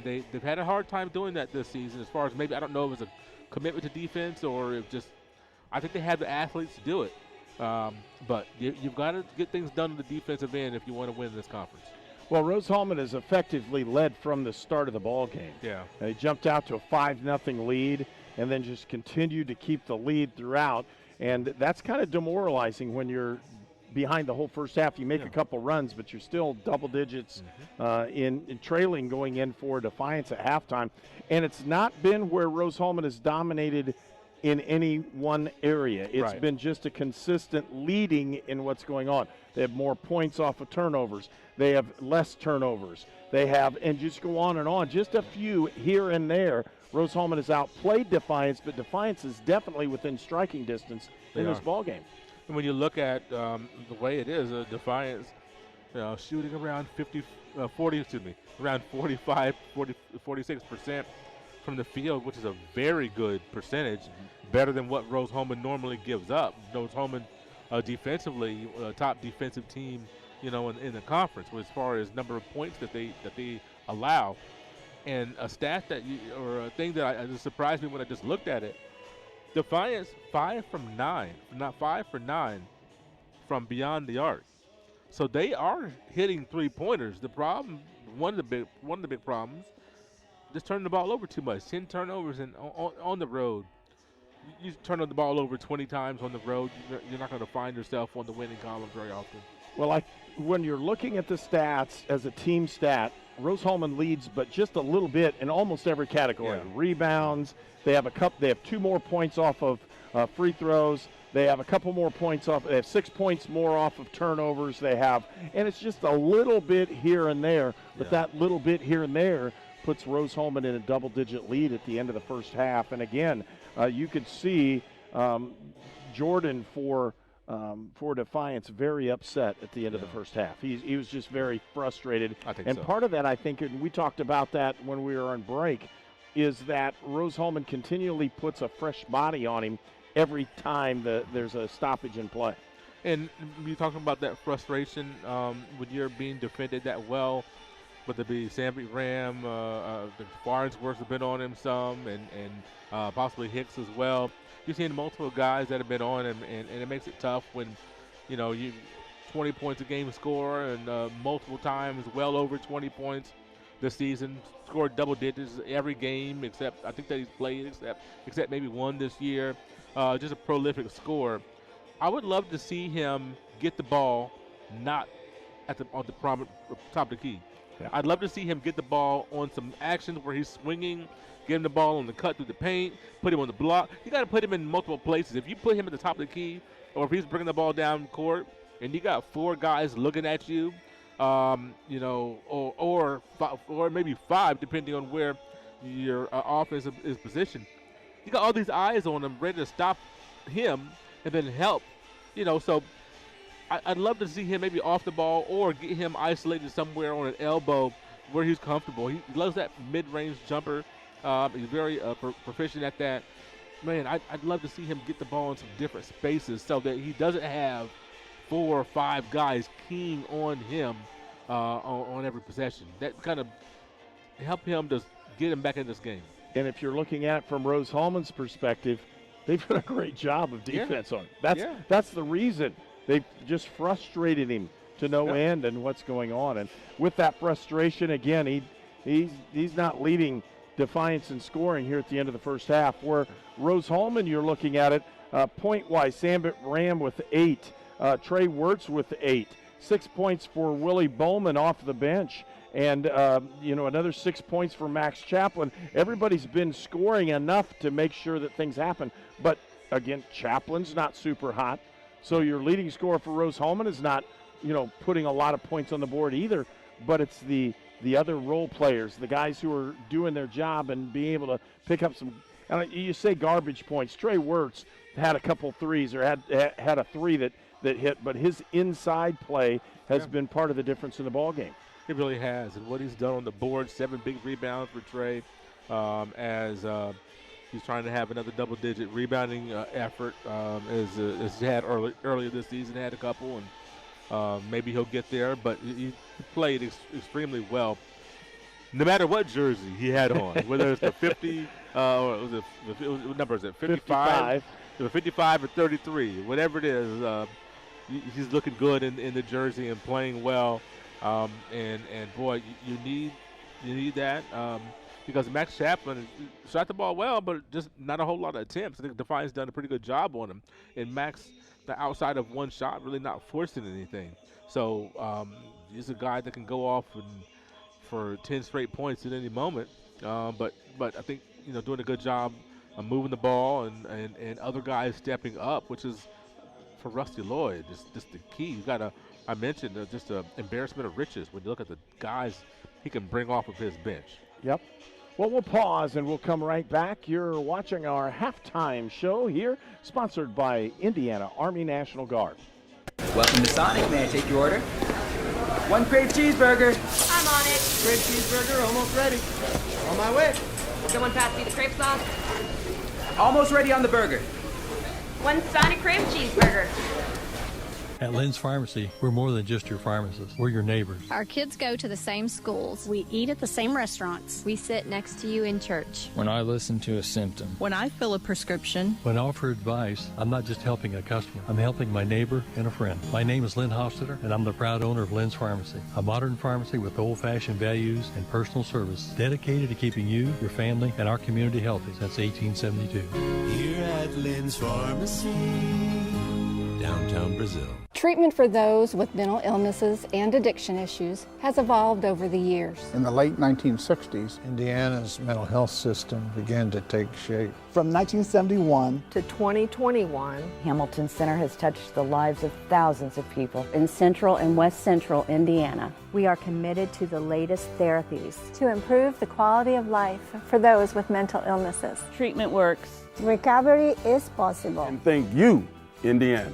they've had a hard time doing that this season. As far as maybe, I don't know if it's a commitment to defense or if just, I think they have the athletes to do it. But you've got to get things done on the defensive end if you want to win this conference. Well, Rose-Hulman has effectively led from the start of the ball game. Yeah. They jumped out to a 5-0 lead and then just continued to keep the lead throughout. And that's kind of demoralizing when you're behind the whole first half. You make a couple runs, but you're still double digits in trailing going in for Defiance at halftime. And it's not been where Rose-Hulman has dominated in any one area. It's been just a consistent leading in what's going on. They have more points off of turnovers. They have less turnovers. They have, and just go on, just a few here and there. Rose-Hulman has outplayed Defiance, but Defiance is definitely within striking distance in this ball game. And when you look at the way it is, Defiance, shooting around 46% from the field, which is a very good percentage, better than what Rose-Hulman normally gives up. Rose-Hulman defensively, top defensive team, in the conference as far as number of points that they allow. And a stat or a thing that just surprised me when I just looked at it, Defiance 5 for 9 from beyond the arc. So they are hitting three-pointers. The problem, one of the big problems, just turning the ball over too much. 10 turnovers on the road. You turn the ball over 20 times on the road, you're not going to find yourself on the winning column very often. Well, when you're looking at the stats as a team stat, Rose-Hulman leads, but just a little bit in almost every category. Yeah. Rebounds, they have 2 more points off of free throws. They have a couple more points off. They have 6 points more off of turnovers. And it's just a little bit here and there. But that little bit here and there puts Rose-Hulman in a double-digit lead at the end of the first half. And again, you could see Jordan for Defiance very upset at the end of the first half. He was just very frustrated. I think and so. Part of that, I think, and we talked about that when we were on break, is that Rose-Hulman continually puts a fresh body on him every time there's a stoppage in play. And you're talking about that frustration when you're being defended that well. but there be Sandvik Ram, the Farnsworths have been on him some, and possibly Hicks as well. You've seen multiple guys that have been on him, and it makes it tough when, you 20 points a game score and multiple times well over 20 points this season. Scored double digits every game except I think that he's played except maybe one this year. Just a prolific scorer. I would love to see him get the ball not on the top of the key. Yeah. I'd love to see him get the ball on some actions where he's swinging, get him the ball on the cut through the paint, put him on the block. You got to put him in multiple places. If you put him at the top of the key, or if he's bringing the ball down court, and you got 4 guys looking at you, or maybe 5, depending on where your offense is positioned. You got all these eyes on him, ready to stop him and then help. So I'd love to see him maybe off the ball or get him isolated somewhere on an elbow where he's comfortable. He loves that mid-range jumper. He's very proficient at that. Man, I'd love to see him get the ball in some different spaces so that he doesn't have 4 or 5 guys keying on him on every possession. That kind of help him to get him back in this game. And if you're looking at it from Rose-Hulman's perspective, they've done a great job of defense on him. That's the reason. They've just frustrated him to no end and what's going on. And with that frustration, again, he's not leading Defiance in scoring here at the end of the first half. Where Rose-Hulman, you're looking at it, point-wise, Sandvik Ram with 8, Trey Wirtz with 8, 6 points for Willie Bowman off the bench, and another 6 points for Max Chaplin. Everybody's been scoring enough to make sure that things happen. But, again, Chaplin's not super hot. So your leading scorer for Rose-Hulman is not, putting a lot of points on the board either, but it's the other role players, the guys who are doing their job and being able to pick up some, you say garbage points. Trey Wirtz had a couple threes or had a 3 that hit, but his inside play has been part of the difference in the ball game. It really has, and what he's done on the board, 7 big rebounds for Trey, as he's trying to have another double-digit rebounding effort, as he had earlier this season. Had a couple, and maybe he'll get there. But he played extremely well, no matter what jersey he had on, whether it's the 50 or what number is it? 55, 55 or 33, whatever it is. He's looking good in the jersey and playing well. And boy, you need that. Because Max Chaplin shot the ball well, but just not a whole lot of attempts. I think Defiance done a pretty good job on him. And Max, outside of one shot, really not forcing anything. So he's a guy that can go off for 10 straight points at any moment. But I think doing a good job of moving the ball and other guys stepping up, which is for Rusty Lloyd, just the key. You got I mentioned just an embarrassment of riches when you look at the guys he can bring off of his bench. Yep. Well, we'll pause and we'll come right back. You're watching our halftime show here, sponsored by Indiana Army National Guard. Welcome to Sonic. May I take your order? 1 Crave cheeseburger. I'm on it. Crave cheeseburger, almost ready. On my way. Someone pass me the crepe sauce. Almost ready on the burger. 1 Sonic Crave cheeseburger. At Lynn's Pharmacy, we're more than just your pharmacist. We're your neighbors. Our kids go to the same schools. We eat at the same restaurants. We sit next to you in church. When I listen to a symptom. When I fill a prescription. When I offer advice, I'm not just helping a customer. I'm helping my neighbor and a friend. My name is Lynn Hofstetter, and I'm the proud owner of Lynn's Pharmacy, a modern pharmacy with old-fashioned values and personal service, dedicated to keeping you, your family, and our community healthy since 1872. Here at Lynn's Pharmacy, downtown Brazil. Treatment for those with mental illnesses and addiction issues has evolved over the years. In the late 1960s, Indiana's mental health system began to take shape. From 1971 to 2021, Hamilton Center has touched the lives of thousands of people in Central and West Central Indiana. We are committed to the latest therapies to improve the quality of life for those with mental illnesses. Treatment works. Recovery is possible. And thank you, Indiana.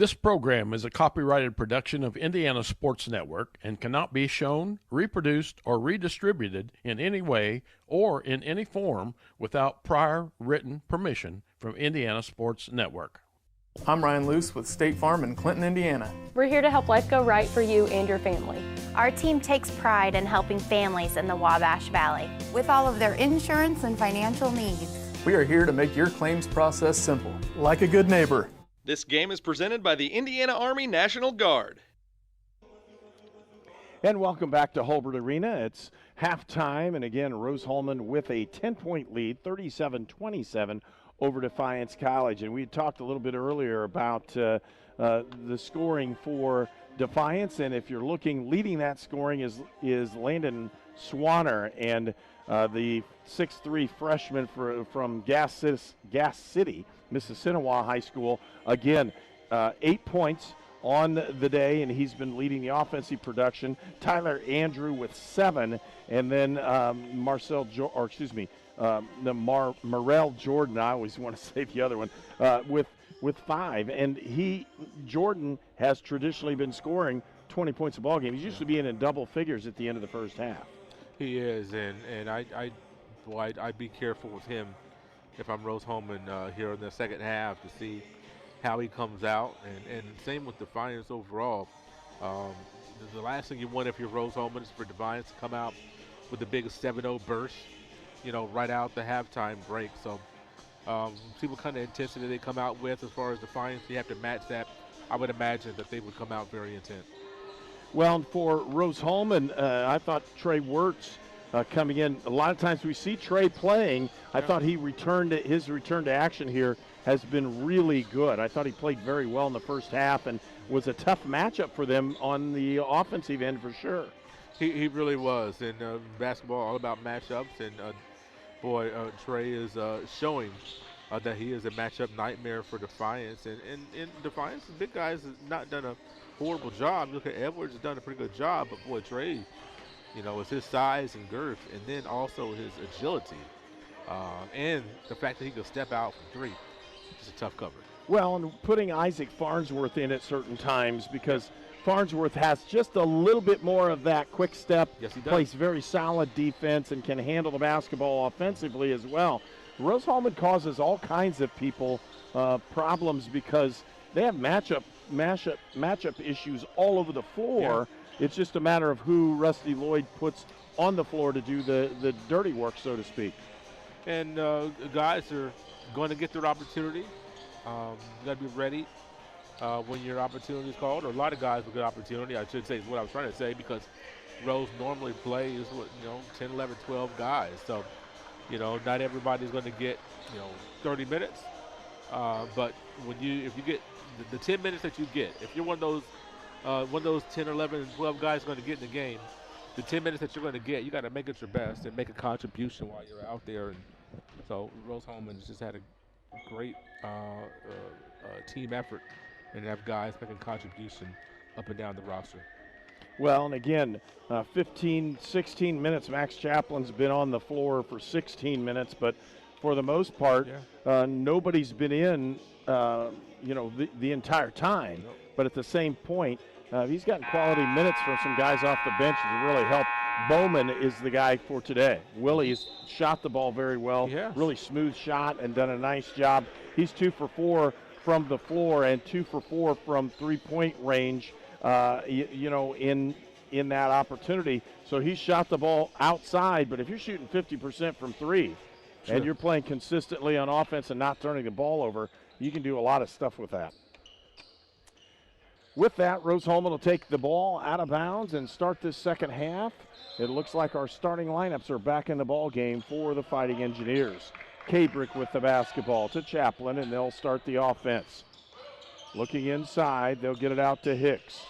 This program is a copyrighted production of Indiana Sports Network and cannot be shown, reproduced, or redistributed in any way or in any form without prior written permission from Indiana Sports Network. I'm Ryan Luce with State Farm in Clinton, Indiana. We're here to help life go right for you and your family. Our team takes pride in helping families in the Wabash Valley with all of their insurance and financial needs. We are here to make your claims process simple, like a good neighbor. This game is presented by the Indiana Army National Guard. And welcome back to Hulbert Arena. It's halftime, and again, Rose-Hulman with a 10-point lead, 37-27 over Defiance College. And we talked a little bit earlier about the scoring for Defiance, and if you're looking, leading that scoring is Landon Swanner, and the 6'3" freshman from Gas City, Mississinawa High School. Again, 8 points on the day, and he's been leading the offensive production. Tyler Andrew with 7, and then Marrell Jordan, I always want to say the other one, with 5. And Jordan has traditionally been scoring 20 points a ball game. He's used to being in double figures at the end of the first half. He is, and I'd be careful with him if I'm Rose-Hulman here in the second half to see how he comes out, and same with Defiance overall. The last thing you want if you're Rose-Hulman is for Defiance to come out with the big 7-0 burst, right out the halftime break. So see what kind of intensity they come out with as far as Defiance. You have to match that. I would imagine that they would come out very intense. Well, for Rose-Hulman, I thought Trey Wirtz coming in. A lot of times we see Trey playing. I thought his return to action here has been really good. I thought he played very well in the first half and was a tough matchup for them on the offensive end for sure. He really was. And basketball all about matchups. And Trey is showing that he is a matchup nightmare for Defiance. And Defiance, the big guys, has not done a horrible job. Look at Edwards, has done a pretty good job. But Trey, it's his size and girth, and then also his agility, and the fact that he can step out from 3. It's a tough cover. Well, and putting Isaac Farnsworth in at certain times, because Farnsworth has just a little bit more of that quick step. Yes, he does. Plays very solid defense and can handle the basketball offensively as well. Rose-Hulman causes all kinds of people problems because they have matchup issues all over the floor. Yeah. It's just a matter of who Rusty Lloyd puts on the floor to do the dirty work, so to speak. And guys are going to get their opportunity. You got to be ready when your opportunity is called. Or a lot of guys will get opportunity, I should say, is what I was trying to say, because Rose normally plays with 10, 11, 12 guys. So, not everybody's going to get 30 minutes. But if you get the 10 minutes that you get, if you're one of those 10, 11, 12 guys going to get in the game, the 10 minutes that you're going to get, you got to make it your best and make a contribution while you're out there. And so Rose-Hulman has just had a great team effort and have guys making contribution up and down the roster. Well, and again, 16 minutes. Max Chaplin's been on the floor for 16 minutes, but for the most part, nobody's been in, the entire time. Nope. But at the same point, he's gotten quality minutes from some guys off the bench to really help. Bowman is the guy for today. Willie's shot the ball very well, really smooth shot and done a nice job. He's 2 for 4 from the floor and 2 for 4 from three-point range, in that opportunity. So he shot the ball outside, but if you're shooting 50% from 3 and you're playing consistently on offense and not turning the ball over, you can do a lot of stuff with that. With that, Rose-Hulman will take the ball out of bounds and start this second half. It looks like our starting lineups are back in the ball game for the Fighting Engineers. Cabrick with the basketball to Chaplin, and they'll start the offense. Looking inside, they'll get it out to Hicks.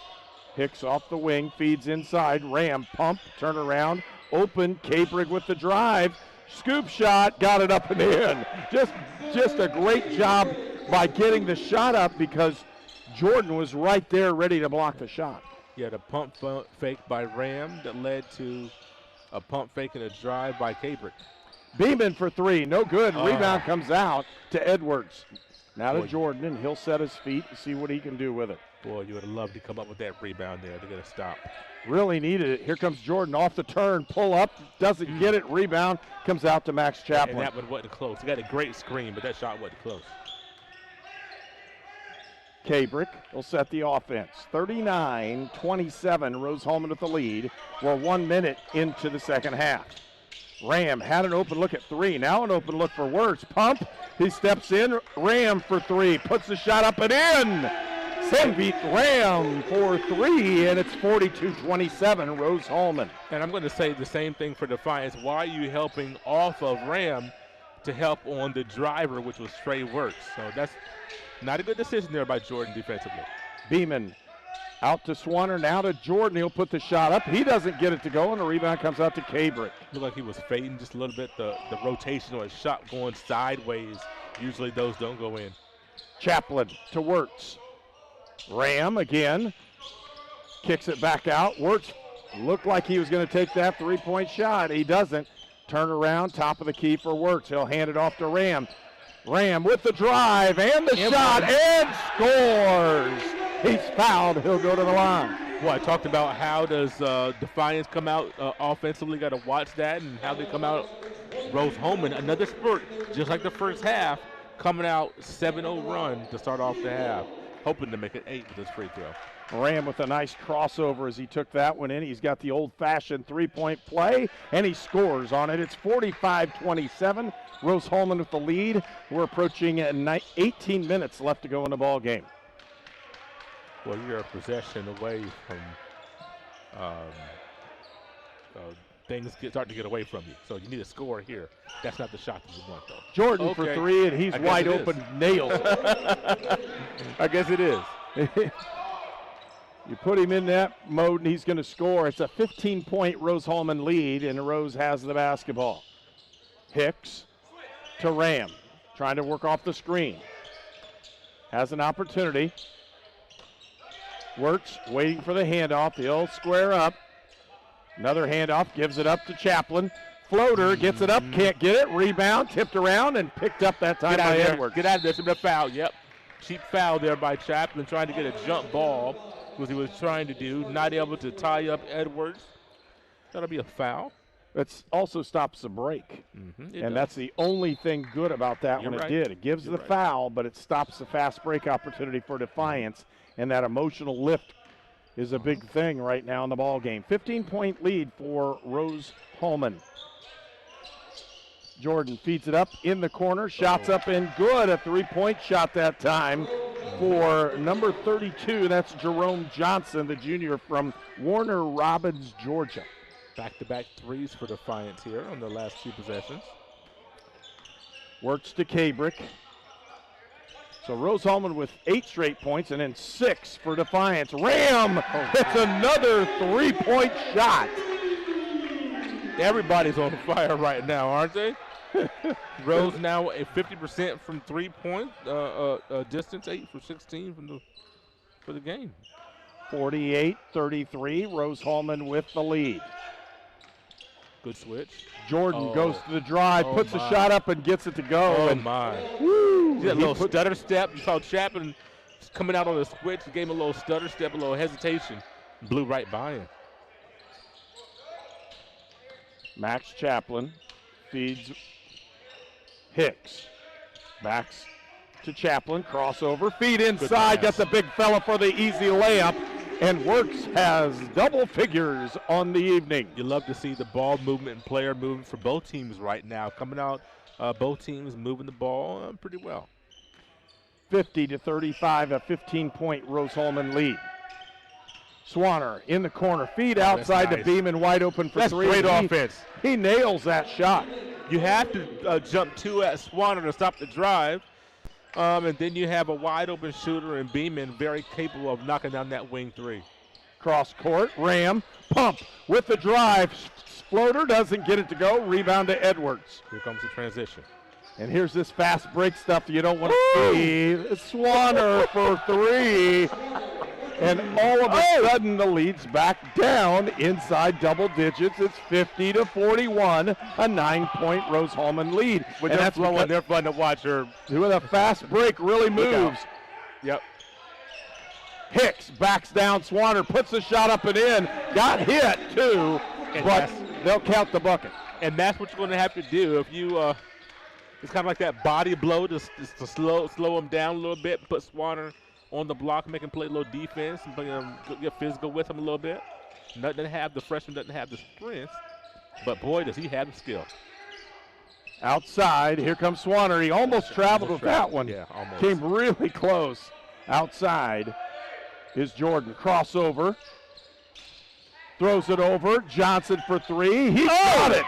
Hicks off the wing, feeds inside. Ram pump, turn around, open. Cabrick with the drive. Scoop shot, got it up and in. Just a great job by getting the shot up because Jordan was right there ready to block the shot. Yeah, the pump fake by Ram that led to a pump fake and a drive by Cabrick. Beeman for 3, no good. Rebound comes out to Edwards. Now to Jordan, and he'll set his feet and see what he can do with it. Boy, you would have loved to come up with that rebound there to get a stop. Really needed it. Here comes Jordan off the turn, pull up, doesn't get it, rebound, comes out to Max Chaplin. And that one wasn't close. He got a great screen, but that shot wasn't close. Kabrick will set the offense. 39-27, Rose-Hulman with the lead. We're 1 minute into the second half. Ram had an open look at three. Now an open look for Wirtz. Pump. He steps in. Ram for three. Puts the shot up and in. Sam beat Ram for three, and it's 42-27, Rose-Hulman. And I'm going to say the same thing for Defiance. Why are you helping off of Ram to help on the driver, which was Trey Wirtz? So that's not a good decision there by Jordan defensively. Beeman out to Swanner, now to Jordan. He'll put the shot up. He doesn't get it to go, and the rebound comes out to Kabrick. Looked like he was fading just a little bit. The rotation or a shot going sideways. Usually those don't go in. Chaplin to Wirtz. Ram again. Kicks it back out. Wirtz looked like he was going to take that three-point shot. He doesn't. Turn around, top of the key for Wirtz. He'll hand it off to Ram. Ram with the drive and the shot and scores. He's fouled. He'll go to the line. Well, I talked about how does Defiance come out offensively. Got to watch that and how they come out. Rose-Hulman, another spurt, just like the first half, coming out 7-0 run to start off the half. Hoping to make it 8 with this free throw. Ram with a nice crossover as he took that one in. He's got the old-fashioned three-point play, and he scores on it. It's 45-27. Rose-Hulman with the lead. We're approaching 18 minutes left to go in the ball game. Well, you're a possession away from things start to get away from you. So you need a score here. That's not the shot that you want, though. Jordan for three, and he's wide open, nails it. I guess it is. You put him in that mode, and he's going to score. It's a 15-point Rose-Hulman lead, and Rose has the basketball. Hicks to Ram, trying to work off the screen. Has an opportunity. Wirtz waiting for the handoff. He'll square up. Another handoff, gives it up to Chaplin. Floater, gets it up, can't get it. Rebound, tipped around, and picked up that time by Edwards. Get out of this. It's a foul, yep. Cheap foul there by Chaplin, trying to get a jump ball, what he was trying to do. Not able to tie up Edwards. That'll be a foul. It also stops the break. And that's the only thing good about that one it did. It gives the foul, but it stops the fast break opportunity for Defiance. And that emotional lift is a big thing right now in the ball game. 15-point lead for Rose-Hulman. Jordan feeds it up in the corner, shots up and good. A three-point shot that time for number 32. That's Jerome Johnson, the junior from Warner Robins, Georgia. Back-to-back threes for Defiance here on the last two possessions. Works to Kabrick. So Rose-Hulman with 8 straight points and then 6 for Defiance. Ram hits another three-point shot. Everybody's on fire right now, aren't they? Rose now at 50% from three-point distance, 8 for 16 for the game. 48-33, Rose-Hulman with the lead. Good switch. Jordan goes to the drive, puts the shot up and gets it to go. Oh, and my. Woo! See that little stutter step? You saw Chaplin coming out on the switch, gave him a little stutter step, a little hesitation. Blew right by him. Max Chaplin feeds Hicks. Backs to Chaplin, crossover, feed inside, got the big fella for the easy layup, and Wirtz has double figures on the evening. You love to see the ball movement and player movement for both teams right now. Coming out, both teams moving the ball pretty well. 50-35, a 15-point Rose-Hulman lead. Swanner in the corner, feed outside to Beeman, wide open for three. Great offense. He nails that shot. You have to jump 2 at Swanner to stop the drive. And then you have a wide open shooter in Beeman, very capable of knocking down that wing 3. Cross court, Ram, pump with the drive. Floater doesn't get it to go. Rebound to Edwards. Here comes the transition. And here's this fast break stuff you don't want to see. Swanner for 3. And all of a sudden, the lead's back down inside double digits. It's 50-41, a 9-point Rose-Hulman lead. But and that's when they're fun to watch her. With a fast break, really moves. Yep. Hicks backs down. Swanner puts the shot up and in. Got hit, too, but they'll count the bucket. And that's what you're going to have to do. If you, it's kind of like that body blow to slow him down a little bit, put Swanner on the block, make him play a little defense, and get physical with him a little bit. The freshman doesn't have the strength, but boy, does he have the skill. Outside, here comes Swanner. He almost traveled with that one. Yeah, almost. Came really close. Outside is Jordan. Crossover. Throws it over. Johnson for three. He got it.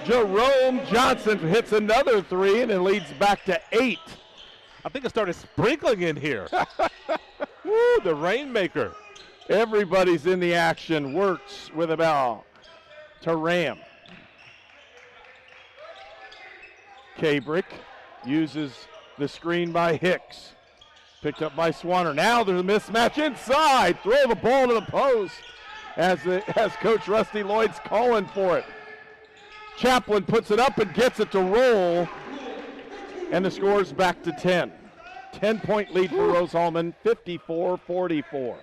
Jerome Johnson hits another three, and it leads back to 8. I think it started sprinkling in here. Woo, the rainmaker. Everybody's in the action. Works with a ball to Ram. Kabrick uses the screen by Hicks. Picked up by Swanner. Now there's a mismatch inside. Throw the ball to the post as Coach Rusty Lloyd's calling for it. Chaplin puts it up and gets it to roll. And the score's back to 10. 10-point lead for Rose-Hulman, 54-44.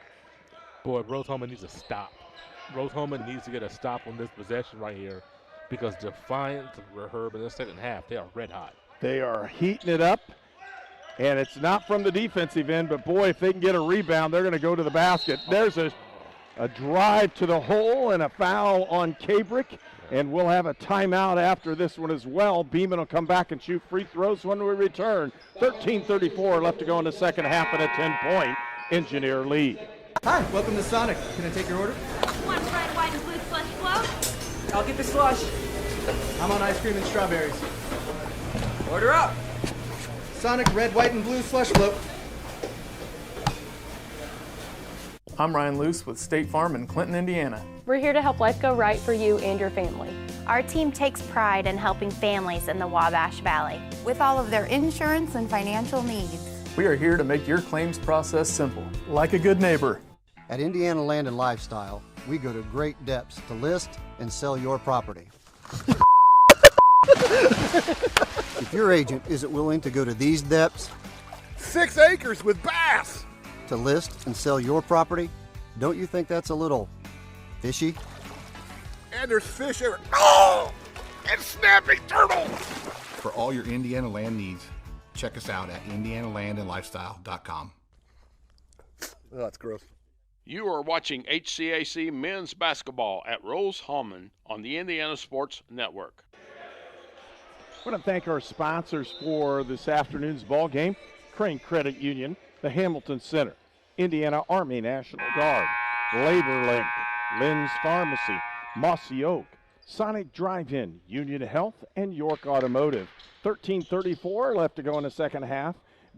Boy, Rose-Hulman needs a stop. Rose-Hulman needs to get a stop on this possession right here because Defiance were Herb in the second half. They are red hot. They are heating it up, and it's not from the defensive end, but boy, if they can get a rebound, they're going to go to the basket. There's a drive to the hole and a foul on Kabrick. And we'll have a timeout after this one as well. Beeman will come back and shoot free throws when we return. 13:34 left to go in the second half and a 10-point Engineer lead. Hi, welcome to Sonic. Can I take your order? One red, white, and blue slush float. I'll get the slush. I'm on ice cream and strawberries. Order up. Sonic red, white, and blue slush float. I'm Ryan Luce with State Farm in Clinton, Indiana. We're here to help life go right for you and your family. Our team takes pride in helping families in the Wabash Valley with all of their insurance and financial needs. We are here to make your claims process simple, like a good neighbor. At Indiana Land and Lifestyle, we go to great depths to list and sell your property. If your agent isn't willing to go to these depths, 6 acres with bass, to list and sell your property, don't you think that's a little fishy? And there's fish everywhere. Oh! And snapping turtles! For all your Indiana land needs, check us out at indianalandandlifestyle.com. Oh, that's gross. You are watching HCAC men's basketball at Rose-Hulman on the Indiana Sports Network. I want to thank our sponsors for this afternoon's ball game. Crane Credit Union, the Hamilton Center, Indiana Army National Guard, LaborLink, Lynn's Pharmacy, Mossy Oak, Sonic Drive-In, Union Health, and York Automotive. 13:34 left to go in the second half.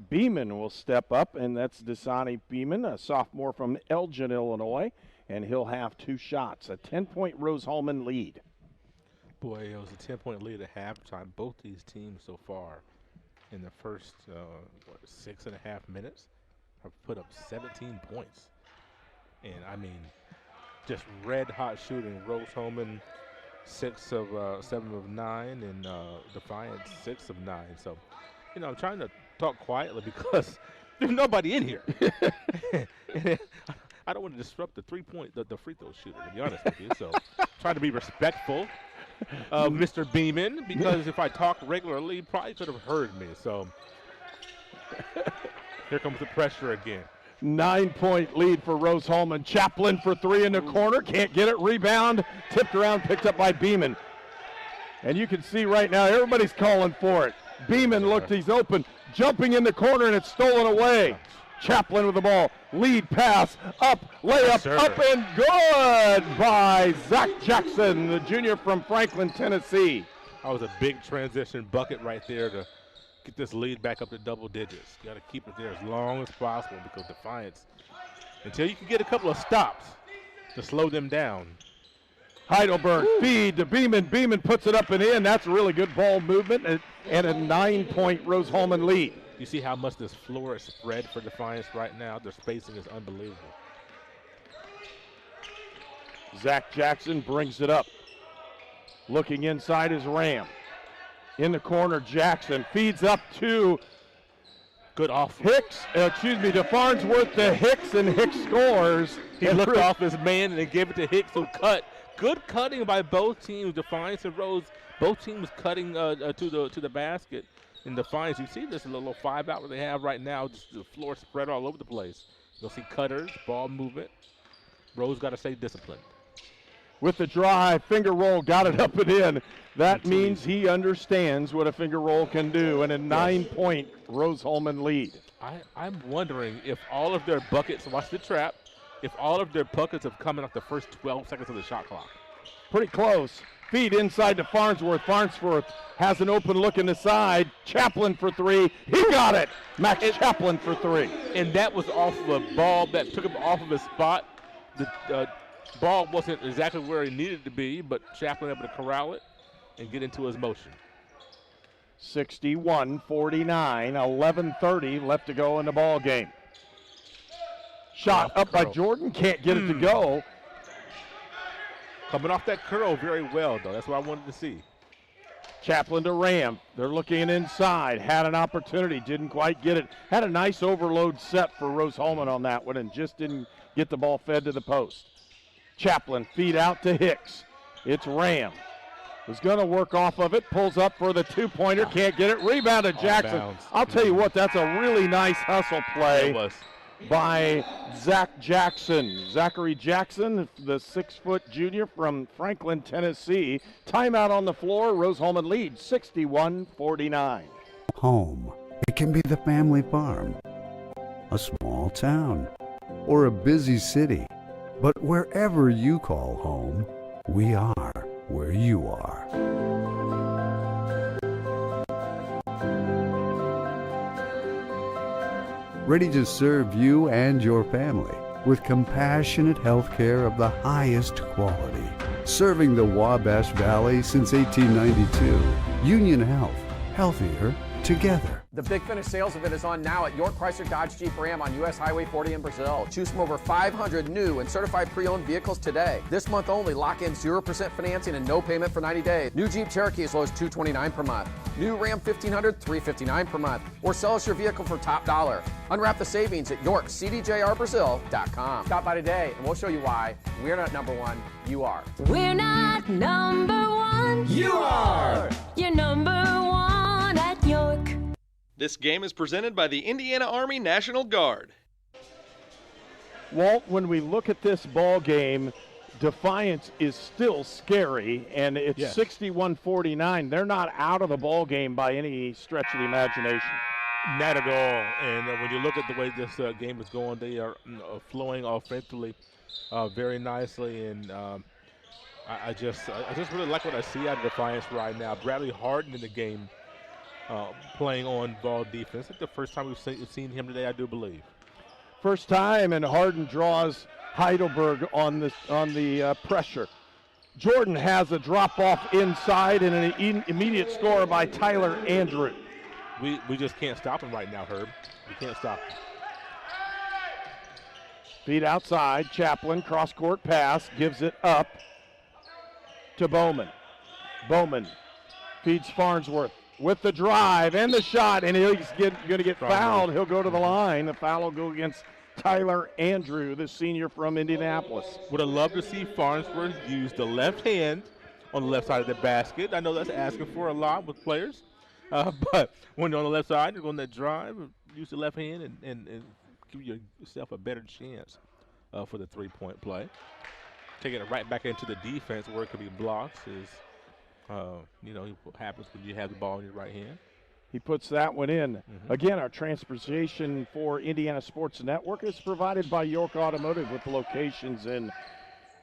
Beeman will step up, and that's Dasani Beeman, a sophomore from Elgin, Illinois, and he'll have 2 shots. A 10-point Rose-Hulman lead. Boy, it was a 10-point lead at halftime. Both these teams so far in the first 6.5 minutes have put up 17 points. And, I mean, just red-hot shooting. Rose-Hulman 7 of 9, and Defiance 6 of 9. So, you know, I'm trying to talk quietly because there's nobody in here. I don't want to disrupt the free throw shooter, to be honest with you. So, trying to be respectful of Mr. Beeman, because if I talked regularly, he probably could have heard me. So, here comes the pressure again. 9-point lead for Rose-Hulman. Chaplin for 3 in the corner. Can't get it. Rebound. Tipped around. Picked up by Beeman. And you can see right now everybody's calling for it. Beeman looked. He's open. Jumping in the corner, and it's stolen away. Chaplin with the ball. Lead pass. Up. Layup. Up and good by Zach Jackson, the junior from Franklin, Tennessee. That was a big transition bucket right there to get this lead back up to double digits. You got to keep it there as long as possible because Defiance, until you can get a couple of stops to slow them down. Heidelberg feed to Beeman. Beeman puts it up and in. That's a really good ball movement and a 9-point Rose-Hulman lead. You see how much this floor is spread for Defiance right now? Their spacing is unbelievable. Zach Jackson brings it up. Looking inside is Ram. In the corner, Jackson feeds up to good off to Farnsworth to Hicks, and Hicks scores. He looked off his man and then gave it to Hicks, who cut. Good cutting by both teams, Defiance and Rose. Both teams cutting to the basket. In Defiance, you see this little 5-out that they have right now, just the floor spread all over the place. You'll see cutters, ball movement. Rose got to stay disciplined. With the drive, finger roll, got it up and in. That means he understands what a finger roll can do, and a 9-point Rose-Hulman lead. I'm wondering if all of their buckets, watch the trap, if all of their buckets have come in off the first 12 seconds of the shot clock. Pretty close. Feed inside to Farnsworth. Farnsworth has an open look in the side. Chaplin for three. He got it. Max Chaplin for three. And that was off of a ball that took him off of his spot. The ball wasn't exactly where he needed to be, but Chaplin able to corral it and get into his motion. 61-49, 11:30 left to go in the ball game. Shot up by Jordan, can't get it to go. Coming off that curl very well, though. That's what I wanted to see. Chaplin to Ram. They're looking inside. Had an opportunity, didn't quite get it. Had a nice overload set for Rose-Hulman on that one and just didn't get the ball fed to the post. Chaplin feed out to Hicks. It's Ram. Was going to work off of it. Pulls up for the two-pointer. Can't get it. Rebound to Jackson. I'll tell you what, that's a really nice hustle play. It was. By Zach Jackson. Zachary Jackson, the 6-foot junior from Franklin, Tennessee. Timeout on the floor. Rose-Hulman leads 61-49. Home. It can be the family farm, a small town, or a busy city. But wherever you call home, we are where you are. Ready to serve you and your family with compassionate health care of the highest quality. Serving the Wabash Valley since 1892. Union Health. Healthier together. The Big Finish sales event is on now at York Chrysler Dodge Jeep Ram on US Highway 40 in Brazil. Choose from over 500 new and certified pre-owned vehicles today. This month only, lock in 0% financing and no payment for 90 days. New Jeep Cherokee as low as $229 per month. New Ram 1500, $359 per month. Or sell us your vehicle for top dollar. Unwrap the savings at YorkCDJRBrazil.com. Stop by today and we'll show you why we're not number one, you are. We're not number one. You are. You're number one at York. This game is presented by the Indiana Army National Guard. Walt, when we look at this ball game, Defiance is still scary, and it's 61-49. They're not out of the ball game by any stretch of the imagination. Not at all. And when you look at the way this game is going, they are flowing offensively very nicely. And I just really like what I see out of Defiance right now. Bradley Harden in the game. Playing on ball defense. It's the first time we've seen him today, I do believe. First time, and Harden draws Heidelberg on the pressure. Jordan has a drop-off inside and an immediate score by Tyler Andrew. We just can't stop him right now, Herb. We can't stop him. Feed outside. Chaplin, cross-court pass, gives it up to Bowman. Bowman feeds Farnsworth. With the drive and the shot, and he's going to get fouled. He'll go to the line. The foul will go against Tyler Andrew, the senior from Indianapolis. Would have loved to see Farnsworth use the left hand on the left side of the basket. I know that's asking for a lot with players, but when you're on the left side, you're going to drive, use the left hand, and give yourself a better chance for the three-point play. Taking it right back into the defense where it could be blocks is – what happens when you have the ball in your right hand. He puts that one in. Again, our transportation for Indiana Sports Network is provided by York Automotive with locations in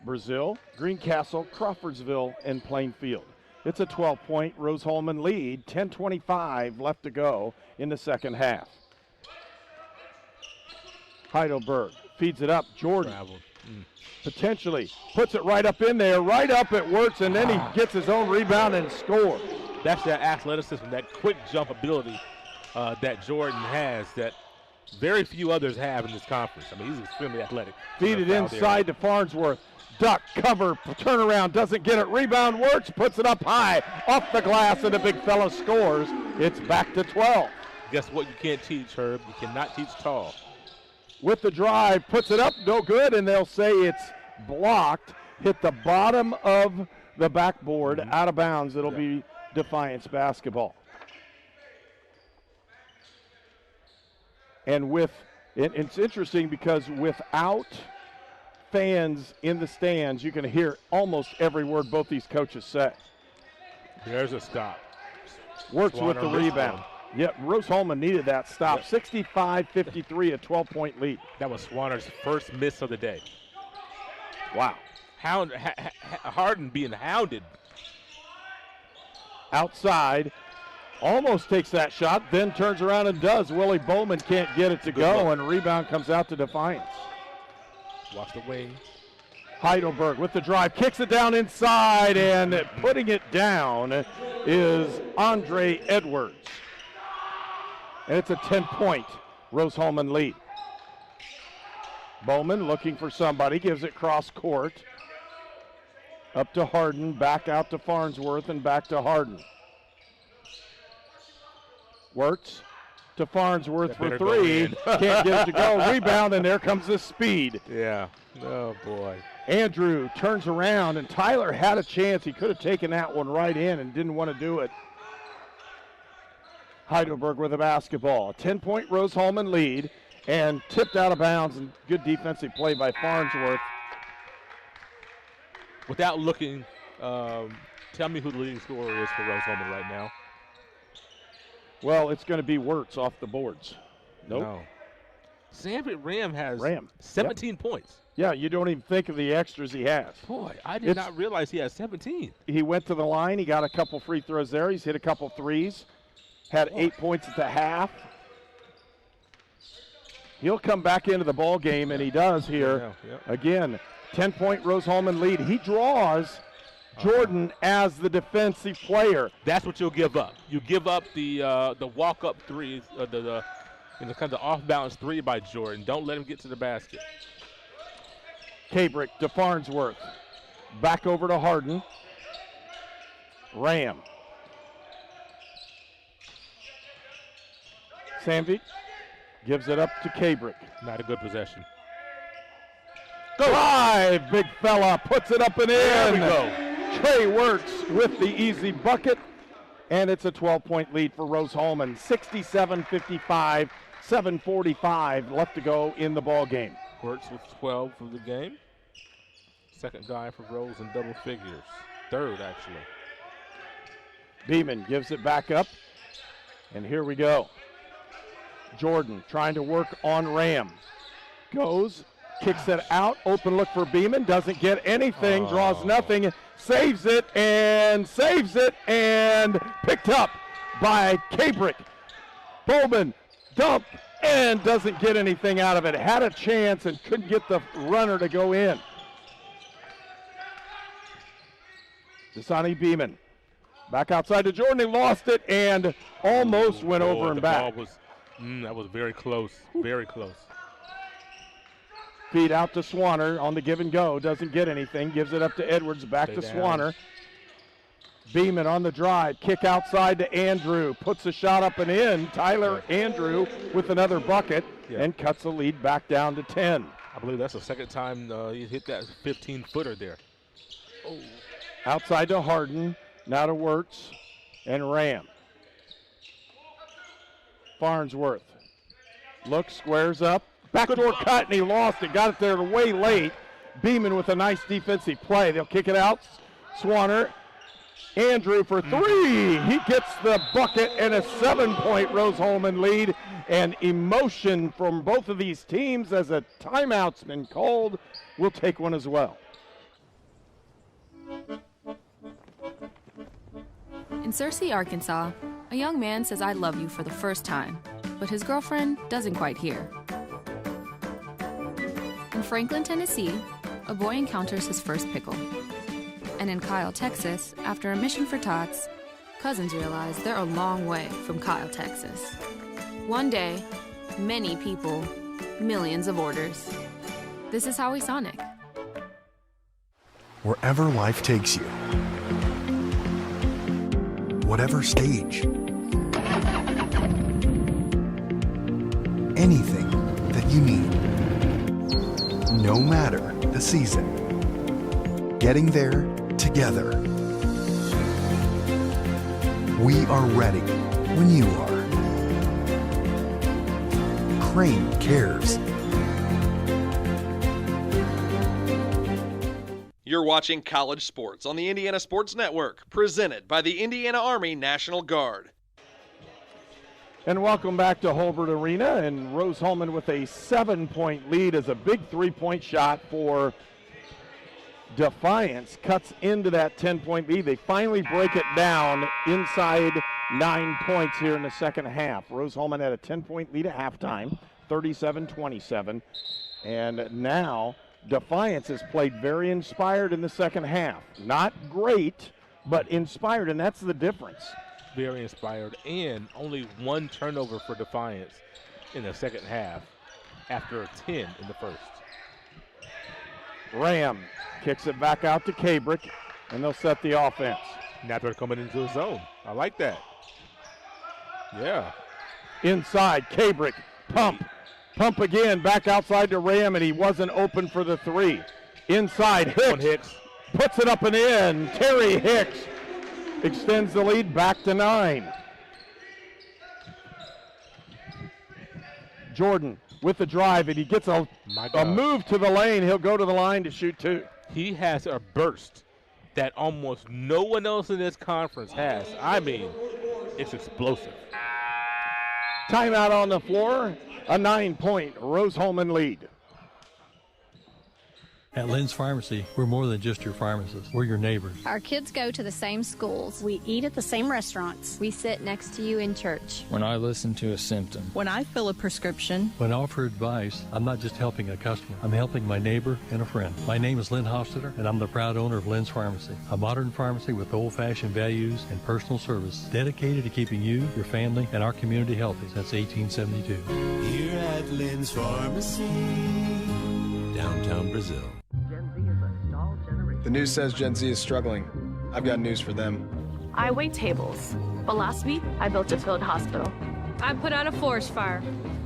Brazil, Greencastle, Crawfordsville, and Plainfield. It's a 12-point Rose-Hulman lead, 10:25 left to go in the second half. Heidelberg feeds it up. Jordan. Potentially puts it right up in there, right up it works, and then he gets his own rebound and scores. That's that athleticism, that quick jump ability that Jordan has that very few others have in this conference. I mean, he's extremely athletic. Feed it inside to Farnsworth. Duck, cover, turnaround, doesn't get it. Rebound works, puts it up high, off the glass, and the big fella scores. It's back to 12. Guess what you can't teach, Herb? You cannot teach tall. With the drive, puts it up, no good, and they'll say it's blocked. Hit the bottom of the backboard, out of bounds. It'll be Defiance basketball. And it's interesting because without fans in the stands, you can hear almost every word both these coaches say. There's a stop. Works with the rebound. Yep, Rose-Hulman needed that stop. 65-53, a 12-point lead. That was Swanner's first miss of the day. Wow. Harden being hounded. Outside, almost takes that shot, then turns around and does. Willie Bowman can't get it to go, and rebound comes out to Defiance. Watch the way. Heidelberg with the drive, kicks it down inside, and putting it down is Andre Edwards. And it's a 10-point Rose-Hulman lead. Bowman looking for somebody, gives it cross court. Up to Harden, back out to Farnsworth, and back to Harden. Wirtz to Farnsworth for three. Can't get it to go. Rebound, and there comes the speed. Yeah. Oh, boy. Andrew turns around, and Tyler had a chance. He could have taken that one right in and didn't want to do it. Heidelberg with the basketball. A 10-point Rose-Hulman lead, and tipped out of bounds, and good defensive play by Farnsworth. Without looking, tell me who the leading scorer is for Rose-Hulman right now. Well, it's going to be Wirtz off the boards. Nope. No. Sanford Ram has 17 Yep. points. Yeah, you don't even think of the extras he has. Boy, I did not realize he has 17. He went to the line. He got a couple free throws there. He's hit a couple threes. Had 8 points at the half. He'll come back into the ball game, and he does here. Again, 10-point Rose-Hulman lead. He draws Jordan as the defensive player. That's what you'll give up. You give up the walk-up three, the kind of the off-balance three by Jordan. Don't let him get to the basket. Cabrick to Farnsworth. Back over to Harden. Ram. Sandvik gives it up to Cabrick. Not a good possession. Drive, big fella, puts it up and in. There we go. Trey Wirtz with the easy bucket, and it's a 12-point lead for Rose-Hulman. 67-55, 7:45 left to go in the ball game. Wirtz with 12 for the game. Second guy for Rose in double figures. Third, actually. Beeman gives it back up, and here we go. Jordan trying to work on Ram. Goes, kicks it out, open look for Beeman, doesn't get anything, draws nothing, saves it, and picked up by Cabrick. Bowman, dump, and doesn't get anything out of it. Had a chance and couldn't get the runner to go in. Dasani Beeman. Back outside to Jordan, he lost it and almost went over and back. That was very close, very close. Feed out to Swanner on the give and go, doesn't get anything, gives it up to Edwards, back to Swanner. Beeman on the drive, kick outside to Andrew, puts a shot up and in. Tyler Andrew with another bucket and cuts the lead back down to 10. I believe that's the second time he hit that 15-footer there. Outside to Harden, now to Wirtz and Ram. Farnsworth looks, squares up, backdoor cut, and he lost it. Got it there way late. Beeman with a nice defensive play. They'll kick it out. Swanner, Andrew for three. He gets the bucket and a 7-point Rose-Hulman lead. And emotion from both of these teams as a timeout's been called. We'll take one as well. In Searcy, Arkansas, a young man says I love you for the first time, but his girlfriend doesn't quite hear. In Franklin, Tennessee, a boy encounters his first pickle. And in Kyle, Texas, after a mission for tots, Cousins realize they're a long way from Kyle, Texas. One day, many people, millions of orders. This is Howie Sonic. Wherever life takes you, whatever stage, anything that you need, no matter the season, getting there together. We are ready when you are. Crane cares. You're watching College Sports on the Indiana Sports Network, presented by the Indiana Army National Guard. And welcome back to Hulbert Arena, and Rose-Hulman with a 7-point lead as a big three-point shot for Defiance cuts into that 10-point lead. They finally break it down inside 9 points here in the second half. Rose-Hulman had a 10-point lead at halftime, 37-27, and now Defiance has played very inspired in the second half. Not great, but inspired, and that's the difference. Very inspired, and only one turnover for Defiance in the second half after a 10 in the first. Ram kicks it back out to Cabrick, and they'll set the offense. Now they're coming into the zone. I like that. Yeah. Inside, Cabrick, pump again, back outside to Ram, and he wasn't open for the three. Inside, Hicks puts it up and in. Terry Hicks extends the lead back to 9. Jordan with the drive, and he gets a move to the lane. He'll go to the line to shoot 2. He has a burst that almost no one else in this conference has. I mean, it's explosive. Timeout on the floor. A 9-point Rose-Hulman lead. At Lynn's Pharmacy, we're more than just your pharmacist. We're your neighbors. Our kids go to the same schools. We eat at the same restaurants. We sit next to you in church. When I listen to a symptom. When I fill a prescription. When I offer advice, I'm not just helping a customer. I'm helping my neighbor and a friend. My name is Lynn Hofstadter, and I'm the proud owner of Lynn's Pharmacy, a modern pharmacy with old-fashioned values and personal service, dedicated to keeping you, your family, and our community healthy since 1872. Here at Lynn's Pharmacy, downtown Brazil. The news says Gen Z is struggling. I've got news for them. I wait tables, but last week I built a field hospital. I put out a forest fire.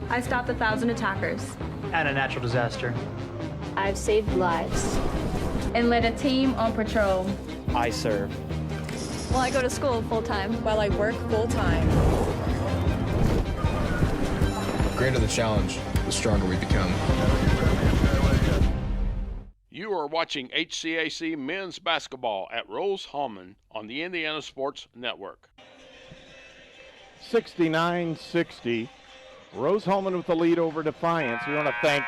I stopped 1,000 attackers. And a natural disaster. I've saved lives. And led a team on patrol. I serve. Well, I go to school full-time. While I work full-time. The greater the challenge, the stronger we become. You are watching HCAC men's basketball at Rose-Hulman on the Indiana Sports Network. 69-60. Rose-Hulman with the lead over Defiance. We want to thank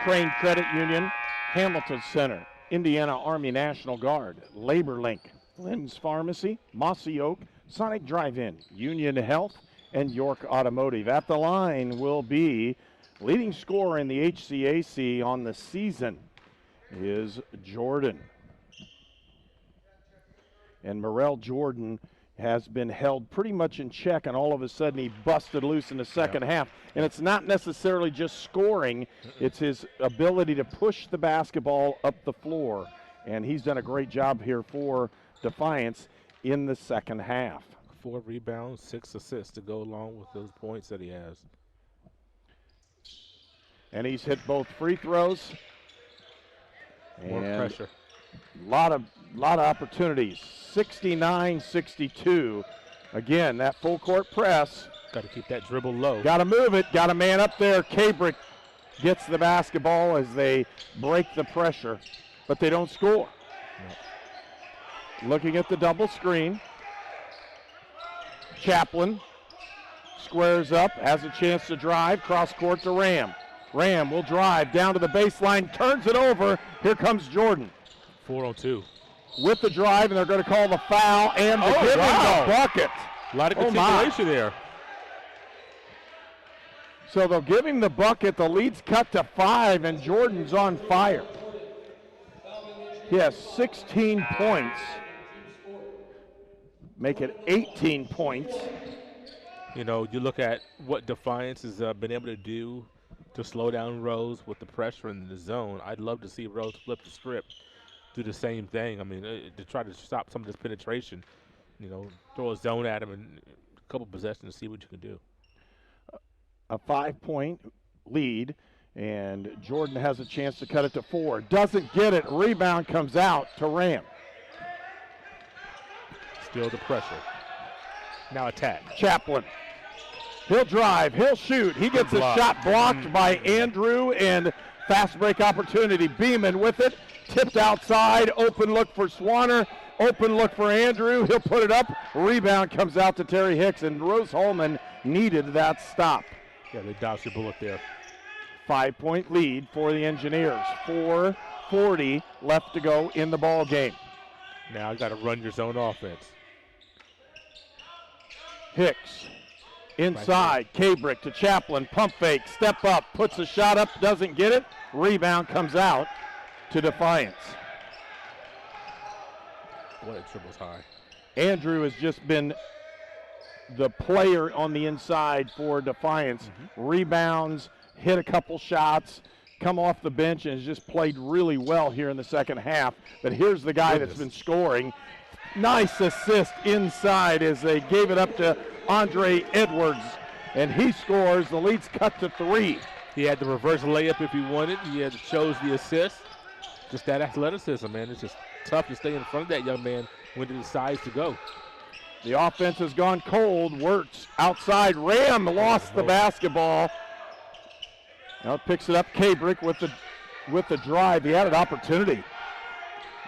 Crane Credit Union, Hamilton Center, Indiana Army National Guard, Labor Link, Lynn's Pharmacy, Mossy Oak, Sonic Drive-In, Union Health, and York Automotive. At the line will be leading scorer in the HCAC on the season is Jordan. And Morel Jordan has been held pretty much in check, and all of a sudden he busted loose in the second half. And it's not necessarily just scoring, it's his ability to push the basketball up the floor. And he's done a great job here for Defiance in the second half. 4 rebounds, 6 assists to go along with those points that he has. And he's hit both free throws. More pressure. Lot of opportunities. 69-62. Again, that full court press. Got to keep that dribble low. Got to move it. Got a man up there. Cabrick gets the basketball as they break the pressure, but they don't score. No. Looking at the double screen. Chaplin squares up, has a chance to drive, cross court to Ram. Ram will drive down to the baseline, turns it over. Here comes Jordan. 4-on-2. With the drive, and they're going to call the foul and the the bucket. A lot of continuation there. So they'll give him the bucket. The lead's cut to 5, and Jordan's on fire. He has 16 points. make it 18 points. You know, you look at what Defiance has been able to do to slow down Rose with the pressure in the zone. I'd love to see Rose flip the script, do the same thing. I mean, to try to stop some of this penetration. You know, throw a zone at him and a couple possessions, see what you can do. A 5-point lead, and Jordan has a chance to cut it to 4. Doesn't get it. Rebound comes out to Ram. Still the pressure. Now attack. Chaplin. He'll drive. He'll shoot. He gets a shot blocked by Andrew, and fast break opportunity. Beeman with it. Tipped outside. Open look for Swanner. Open look for Andrew. He'll put it up. Rebound comes out to Terry Hicks, and Rose-Hulman needed that stop. Yeah, they dodged a bullet there. 5-point lead for the Engineers. 4:40 left to go in the ball game. Now you got to run your zone offense. Hicks inside. Kabrick to Chaplin. Pump fake. Step up. Puts a shot up. Doesn't get it. Rebound comes out to Defiance. What a triple's high. Andrew has just been the player on the inside for Defiance. Rebounds, hit a couple shots, come off the bench, and has just played really well here in the second half. But here's the guy that's been scoring. Nice assist inside as they gave it up to Andre Edwards, and he scores. The lead's cut to 3. He had the reverse layup if he wanted. He chose the assist. Just that athleticism, man. It's just tough to stay in front of that young man when he decides to go. The offense has gone cold. Wirtz outside. Ram lost the basketball. Now picks it up. Kabrick with the drive. He had an opportunity.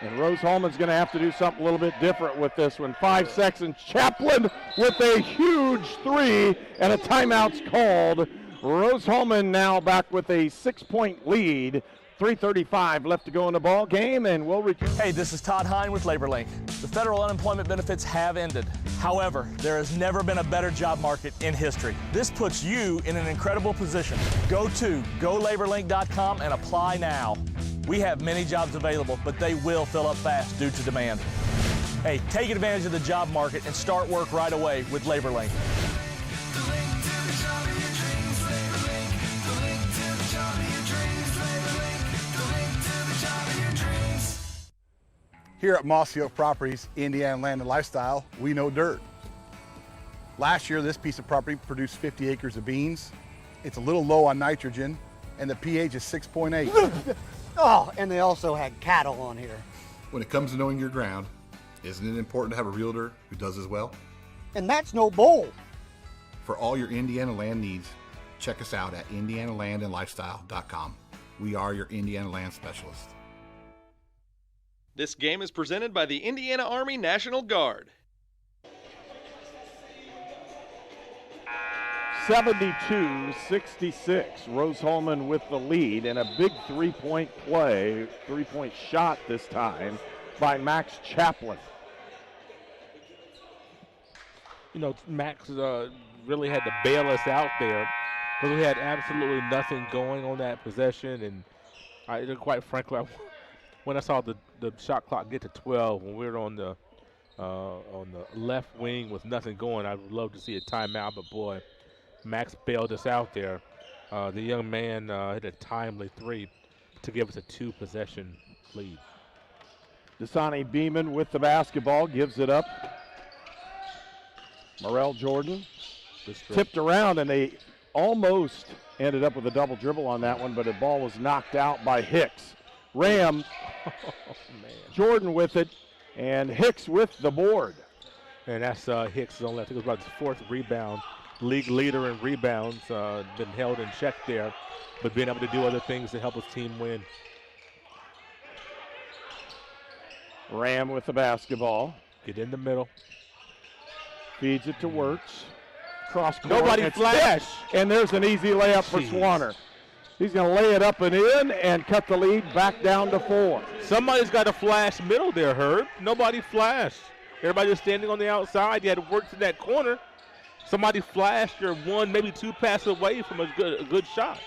And Rose-Hulman's going to have to do something a little bit different with this one. 5 seconds. Chaplin with a huge 3, and a timeout's called. Rose-Hulman now back with a 6-point lead. 3:35 left to go in the ball game, and we'll return. Hey, this is Todd Hine with LaborLink. The federal unemployment benefits have ended. However, there has never been a better job market in history. This puts you in an incredible position. Go to golaborlink.com and apply now. We have many jobs available, but they will fill up fast due to demand. Hey, take advantage of the job market and start work right away with LaborLink. Here at Mossy Oak Properties, Indiana Land and Lifestyle, we know dirt. Last year, this piece of property produced 50 acres of beans. It's a little low on nitrogen, and the pH is 6.8. Oh, and they also had cattle on here. When it comes to knowing your ground, isn't it important to have a realtor who does as well? And that's no bull. For all your Indiana land needs, check us out at indianalandandlifestyle.com. We are your Indiana land specialist. This game is presented by the Indiana Army National Guard. 72-66. Rose-Hulman with the lead, and a big 3-point play, 3-point shot this time by Max Chaplin. You know, Max really had to bail us out there because we had absolutely nothing going on that possession, and quite frankly, when I saw the shot clock get to 12, when we were on the left wing with nothing going, I would love to see a timeout, but boy, Max bailed us out there. The young man hit a timely 3 to give us a 2-possession lead. Dasani Beeman with the basketball, gives it up. Morel Jordan tipped around, and they almost ended up with a double dribble on that one, but the ball was knocked out by Hicks. Ram, Jordan with it, and Hicks with the board. And that's Hicks on left. It was about his 4th rebound. League leader in rebounds, been held in check there, but being able to do other things to help his team win. Ram with the basketball. Get in the middle. Feeds it to Wirtz. Cross court. Nobody flash. And there's an easy layup for Swanner. He's going to lay it up and in and cut the lead back down to 4. Somebody's got a flash middle there, Herb. Nobody flashed. Everybody was standing on the outside. You had Wirtz in that corner. Somebody flashed. You're 1, maybe 2 passes away from a good shot.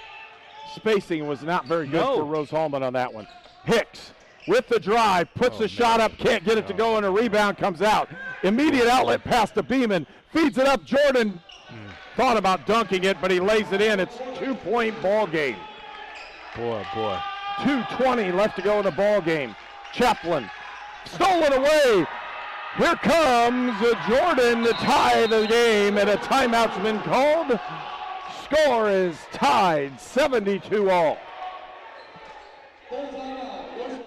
Spacing was not very good for Rose-Hulman on that one. Hicks with the drive, puts the shot up, can't get it to go, and a rebound comes out. Immediate outlet pass to Beeman, feeds it up. Jordan thought about dunking it, but he lays it in. It's 2-point ball game. Boy. 2:20 left to go in the ball game. Chaplin stolen away. Here comes Jordan to tie the game, and a timeout's been called. Score is tied, 72-all.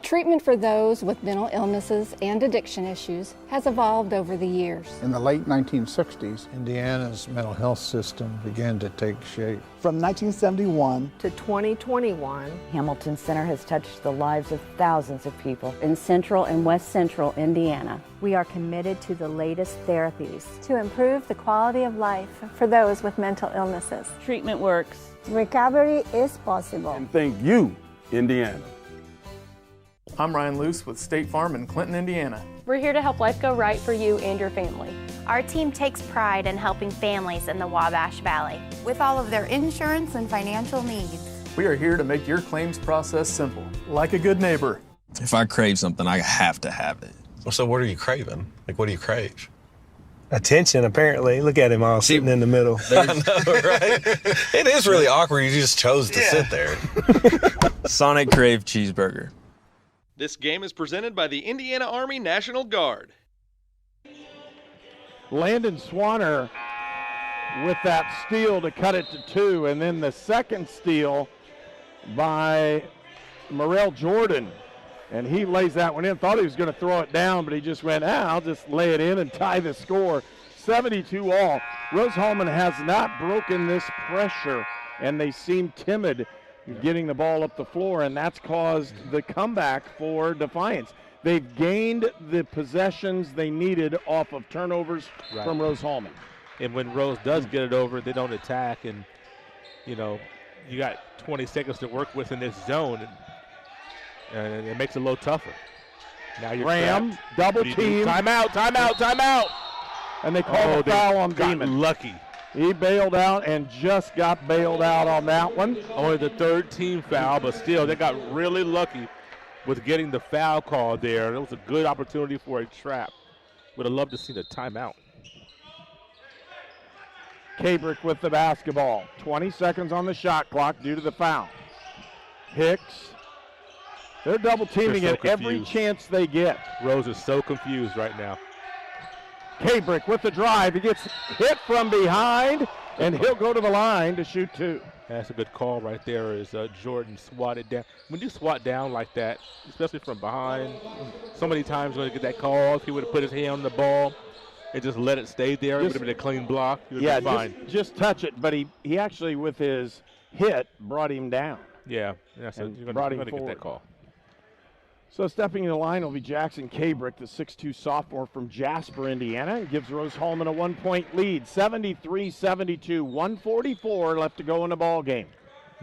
Treatment for those with mental illnesses and addiction issues has evolved over the years. In the late 1960s, Indiana's mental health system began to take shape. From 1971 to 2021, Hamilton Center has touched the lives of thousands of people in central and west central Indiana. We are committed to the latest therapies to improve the quality of life for those with mental illnesses. Treatment works. Recovery is possible. And thank you, Indiana. I'm Ryan Luce with State Farm in Clinton, Indiana. We're here to help life go right for you and your family. Our team takes pride in helping families in the Wabash Valley with all of their insurance and financial needs. We are here to make your claims process simple, like a good neighbor. If I crave something, I have to have it. So what are you craving? Like, what do you crave? Attention, apparently. Look at him all sitting in the middle. I know, right? It is really awkward. You just chose to sit there. Sonic Crave Cheeseburger. This game is presented by the Indiana Army National Guard. Landon Swanner with that steal to cut it to 2, and then the second steal by Morrell Jordan. And he lays that one in. Thought he was going to throw it down, but he just went, I'll just lay it in and tie the score. 72-all. Rose-Hulman has not broken this pressure, and they seem timid getting the ball up the floor, and that's caused the comeback for Defiance. They've gained the possessions they needed off of turnovers from Rose-Hulman. And when Rose does get it over, they don't attack, and, you got 20 seconds to work with in this zone, and it makes it a little tougher. Now you're Ram, trapped. double team. Timeout. And they call the foul on Beeman. Lucky. He bailed out and just got bailed out on that one. Only the third team foul, but still, they got really lucky with getting the foul call there. It was a good opportunity for a trap. Would have loved to see the timeout. Cabrick with the basketball. 20 seconds on the shot clock due to the foul. Hicks. They're double teaming it every chance they get. Rose is so confused right now. Cabrick with the drive. He gets hit from behind, and he'll go to the line to shoot 2. That's a good call right there as Jordan swatted down. When you swat down like that, especially from behind, so many times when you get that call, if he would have put his hand on the ball and just let it stay there, it would have been a clean block. He would have been fine. Just touch it, but he actually, with his hit, brought him down. Yeah, so you're going to get that call. So stepping in the line will be Jackson Cabrick, the 6'2 sophomore from Jasper, Indiana. He gives Rose-Hulman a 1-point lead, 73-72, 1:44 left to go in the ball game.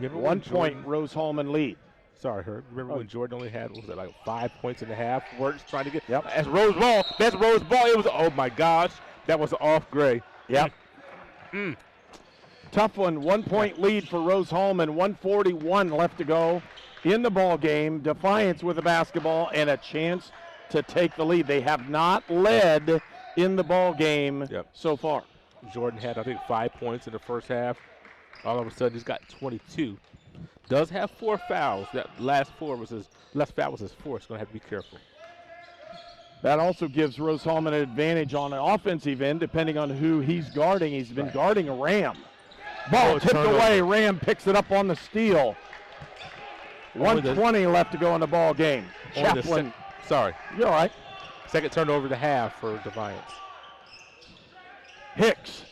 1-point Rose-Hulman lead. Sorry, Herb. Remember when Jordan only had, what was it, like 5 points and a half? Works trying to get. Yep. That's Rose ball. That's Rose ball. It was. Oh my gosh, that was off Gray. Yep. Tough one. 1-point lead for Rose-Hulman. 1:41 left to go in the ball game. Defiance with the basketball and a chance to take the lead. They have not led in the ball game so far. Jordan had, I think, 5 points in the first half. All of a sudden, he's got 22. Does have 4 fouls. That last foul was his 4th. Going to have to be careful. That also gives Rose-Hulman an advantage on the offensive end, depending on who he's guarding. He's been guarding a Ram. Ball tipped away. Ram picks it up on the steal. 1:20 left to go in the ball game. Chaplin. Sorry. You're all right. Second turnover to half for Defiance. Hicks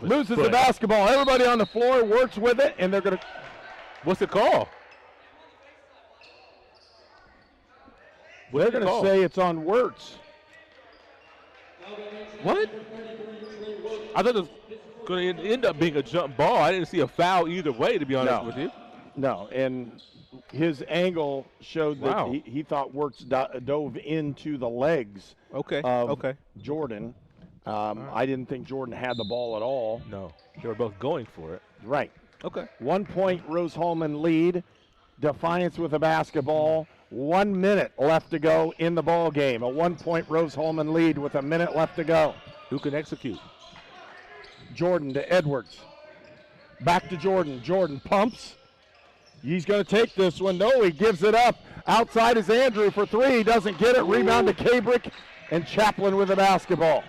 loses the basketball. Everybody on the floor works with it, and they're going to. What's the call? They're going to say it's on Wirtz. What? I thought it was going to end up being a jump ball. I didn't see a foul either way, to be honest with you. No, and his angle showed that he thought Wirtz dove into the legs of Jordan. I didn't think Jordan had the ball at all. No, they were both going for it. Right. Okay. 1-point Rose-Hulman lead. Defiance with the basketball. 1 minute left to go in the ball game. A 1-point Rose-Hulman lead with a minute left to go. Who can execute? Jordan to Edwards. Back to Jordan. Jordan pumps. He's going to take this one. No, he gives it up. Outside is Andrew for three. He doesn't get it. Rebound to Kabrick, and Chaplin with the basketball.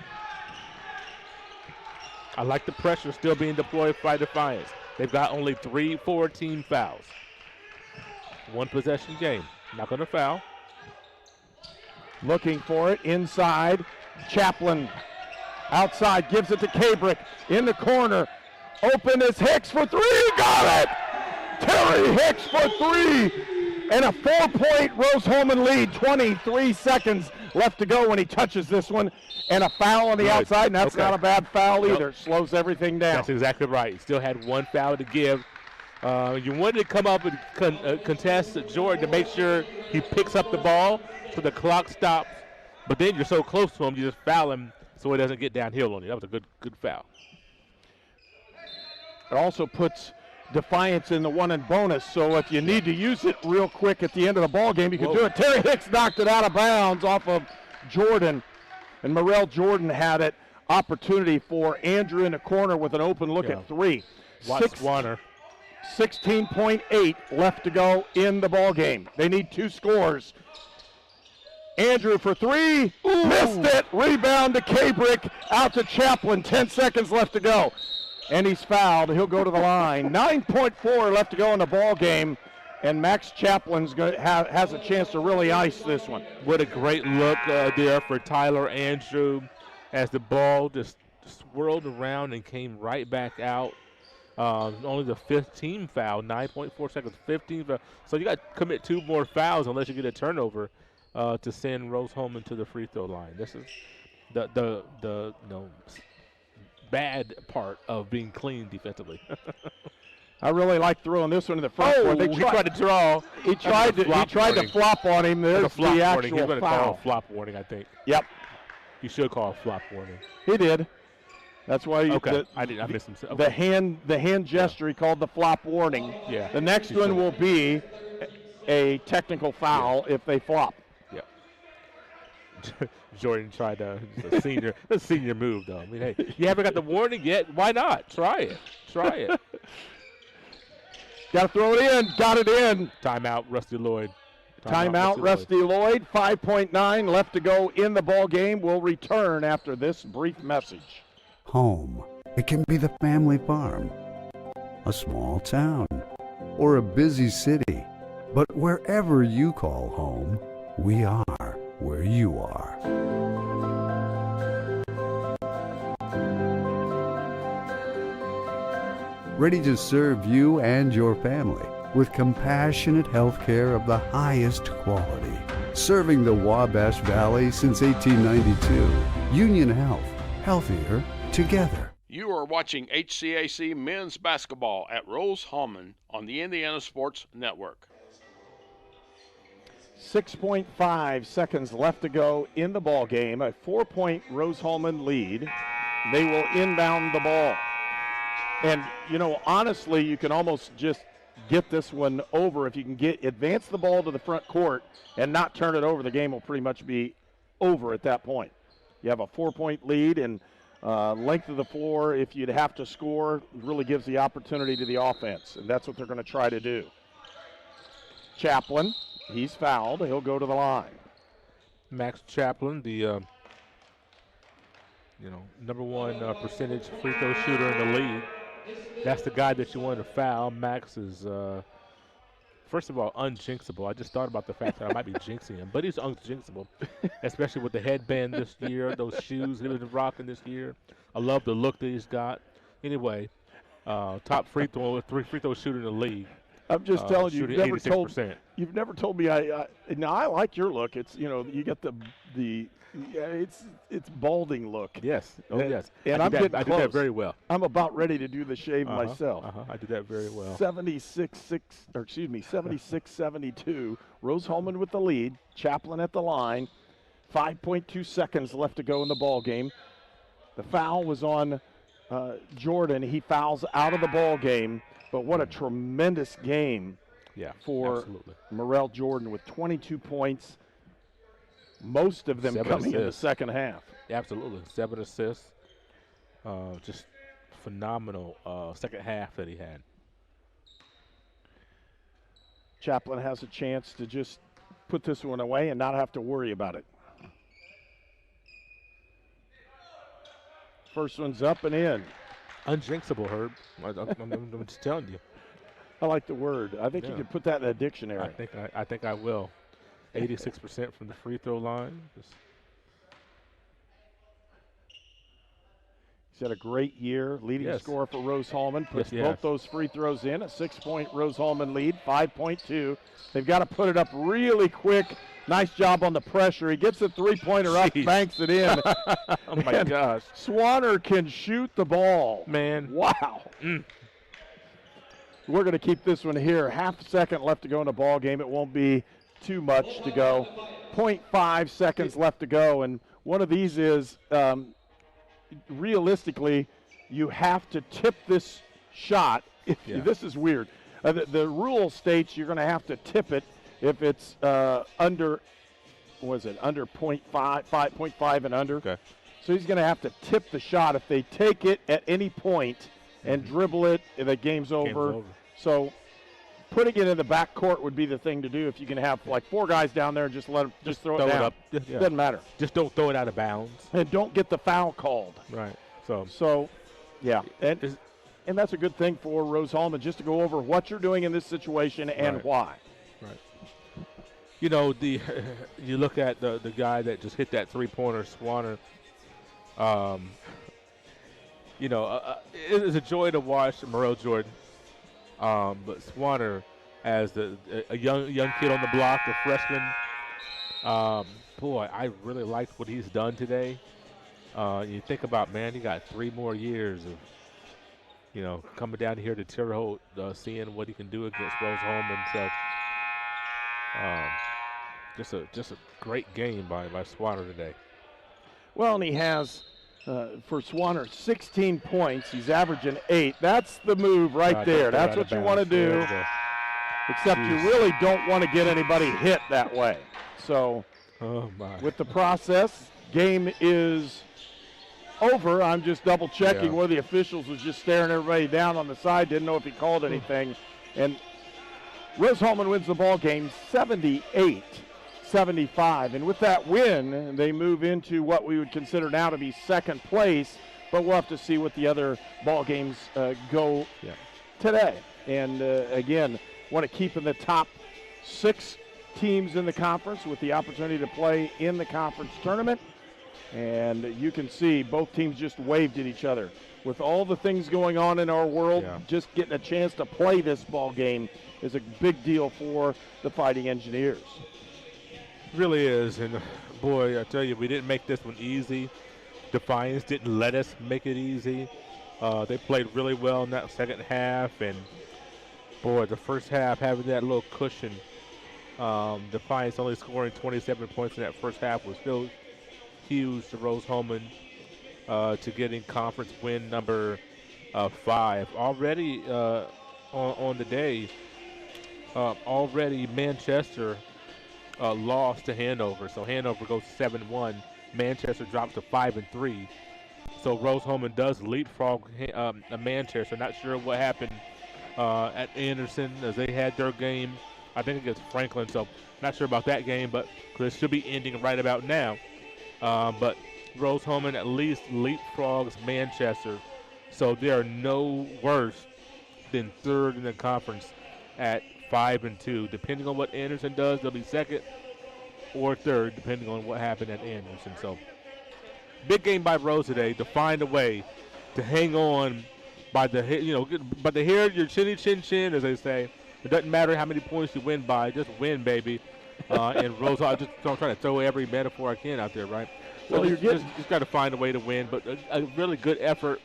I like the pressure still being deployed by Defiance. They've got only 3-4 team fouls. One possession game. Not going to foul. Looking for it inside. Chaplin outside, gives it to Kabrick in the corner. Open is Hicks for three. Got it! Terry Hicks for three. And a 4-point Rose-Hulman lead. 23 seconds left to go when he touches this one. And a foul on the outside, and that's not a bad foul either. Slows everything down. That's exactly right. He still had one foul to give. You wanted to come up and contest Jordan to make sure he picks up the ball so the clock stops. But then you're so close to him, you just foul him so he doesn't get downhill on you. That was a good foul. It also puts Defiance in the one and bonus, so if you need to use it real quick at the end of the ball game, you can do it. Terry Hicks knocked it out of bounds off of Jordan, and Morrell Jordan had it. Opportunity for Andrew in the corner with an open look at three. Watch Warner. 16.8 left to go in the ball game. They need two scores. Andrew for three. Missed it. Rebound to Kabrick. Out to Chaplin. 10 seconds left to go. And he's fouled. He'll go to the line. 9.4 left to go in the ball game. And Max Chaplin's has a chance to really ice this one. What a great look there for Tyler Andrew as the ball just swirled around and came right back out. Only the 15 foul, 9.4 seconds, 15 foul. So you got to commit two more fouls unless you get a turnover to send Rose-Hulman to the free throw line. This is the bad part of being clean defensively. I really like throwing this one in the front court. He tried to draw. He tried to flop on him. There's the actual He's going to foul. call a flop warning, I think. Yep. You should call a flop warning. He did. That's why I missed him. The hand gesture, he called the flop warning. Yeah. The next one will be a technical foul if they flop. Yeah. Jordan tried a senior move though. I mean, hey, you haven't got the warning yet. Why not? Try it. Got to throw it in. Got it in. Timeout, Rusty Lloyd. Timeout, Rusty Lloyd. 5.9 left to go in the ball game. We'll return after this brief message. Home. It can be the family farm, a small town, or a busy city. But wherever you call home, we are where you are. Ready to serve you and your family with compassionate health care of the highest quality. Serving the Wabash Valley since 1892. Union Health. Healthier together. You are watching HCAC men's basketball at Rose-Hulman on the Indiana Sports Network. 6.5 seconds left to go in the ball game. A 4-point Rose-Hulman lead. They will inbound the ball. And, honestly, you can almost just get this one over. If you can advance the ball to the front court and not turn it over, the game will pretty much be over at that point. You have a 4-point lead, and length of the floor, if you'd have to score, really gives the opportunity to the offense, and that's what they're going to try to do. Chaplin, he's fouled. He'll go to the line. Max Chaplin, the number one percentage free throw shooter in the league. That's the guy that you want to foul. Max is, first of all, unjinxable. I just thought about the fact that I might be jinxing him, but he's unjinxable, especially with the headband this year, those shoes he was rocking this year. I love the look that he's got. Anyway, top free throw shooter in the league. I'm just telling you, you've never told me. Now I like your look. It's you got it's balding look. Yes. Oh yes. And I do that very well. I'm about ready to do the shave myself. I do that very well. 76-72. Rose-Hulman with the lead. Chaplin at the line. 5.2 seconds left to go in the ball game. The foul was on Jordan. He fouls out of the ball game. But what a tremendous game for absolutely. Morrell Jordan with 22 points, most of them 7 coming in the assists. second half. Absolutely. 7 assists. Just phenomenal second half that he had. Chaplin has a chance to just put this one away and not have to worry about it. First one's up and in. Undrinksable, Herb. I'm just telling you. I like the word. I think you could put that in the dictionary. I think I will. 86% from the free throw line. He's had a great year, leading scorer for Rose-Hulman. Puts both those free throws in. A 6-point Rose-Hulman lead, 5.2. They've got to put it up really quick. Nice job on the pressure. He gets the three-pointer up, banks it in. Oh, my gosh. Swanner can shoot the ball. Man. Wow. We're going to keep this one here. Half a second left to go in the ball game. It won't be too much to go. 0.5 seconds left to go. And one of these is realistically, you have to tip this shot. This is weird. The rule states you're going to have to tip it if it's under 0.5 and under. Okay. So he's going to have to tip the shot. If they take it at any point and dribble it, the game's over. So putting it in the back court would be the thing to do if you can have like 4 guys down there and just throw it down. It up. Doesn't matter. Just don't throw it out of bounds. And don't get the foul called. Right. So yeah. And that's a good thing for Rose-Hulman, just to go over what you're doing in this situation and why. Right. You know, you look at the guy that just hit that three-pointer, Swanner. It is a joy to watch Morrell Jordan. But Swanner, as a young kid on the block, the freshman, boy, I really liked what he's done today. You think about, man, he got 3 more years of, coming down here to Terre Haute, seeing what he can do against Rose-Hulman. So, just a great game by Swanner today. Well, and he has, for Swanner, 16 points. He's averaging 8. That's the move right there. That's what you want to do, except you really don't want to get anybody hit that way. So with the process, game is over. I'm just double checking where the officials was just staring everybody down on the side. Didn't know if he called anything. And Rose-Hulman wins the ball game 78-75. And with that win, they move into what we would consider now to be second place. But we'll have to see what the other ball games go today. And again, want to keep in the top 6 teams in the conference with the opportunity to play in the conference tournament. And you can see both teams just waved at each other. With all the things going on in our world, just getting a chance to play this ball game is a big deal for the Fighting Engineers. Really is. And boy, I tell you, we didn't make this one easy. Defiance didn't let us make it easy. They played really well in that second half. And boy, the first half having that little cushion, Defiance only scoring 27 points in that first half was still huge to Rose-Hulman to getting conference win number 5. Already on the day, already Manchester lost to Hanover. So Hanover goes 7-1. Manchester drops to 5-3. So Rose-Hulman does leapfrog Manchester. Not sure what happened at Anderson as they had their game, I think, against Franklin. So not sure about that game, but it should be ending right about now. But Rose-Hulman at least leapfrogs Manchester. So they are no worse than third in the conference at 5-2. Depending on what Anderson does, they'll be second or third, depending on what happened at Anderson. So big game by Rose today to find a way to hang on by the hair of your chinny chin chin, as they say. It doesn't matter how many points you win by, just win, baby. And Rose, I'm trying to throw every metaphor I can out there, right? So you just got to find a way to win. But a really good effort,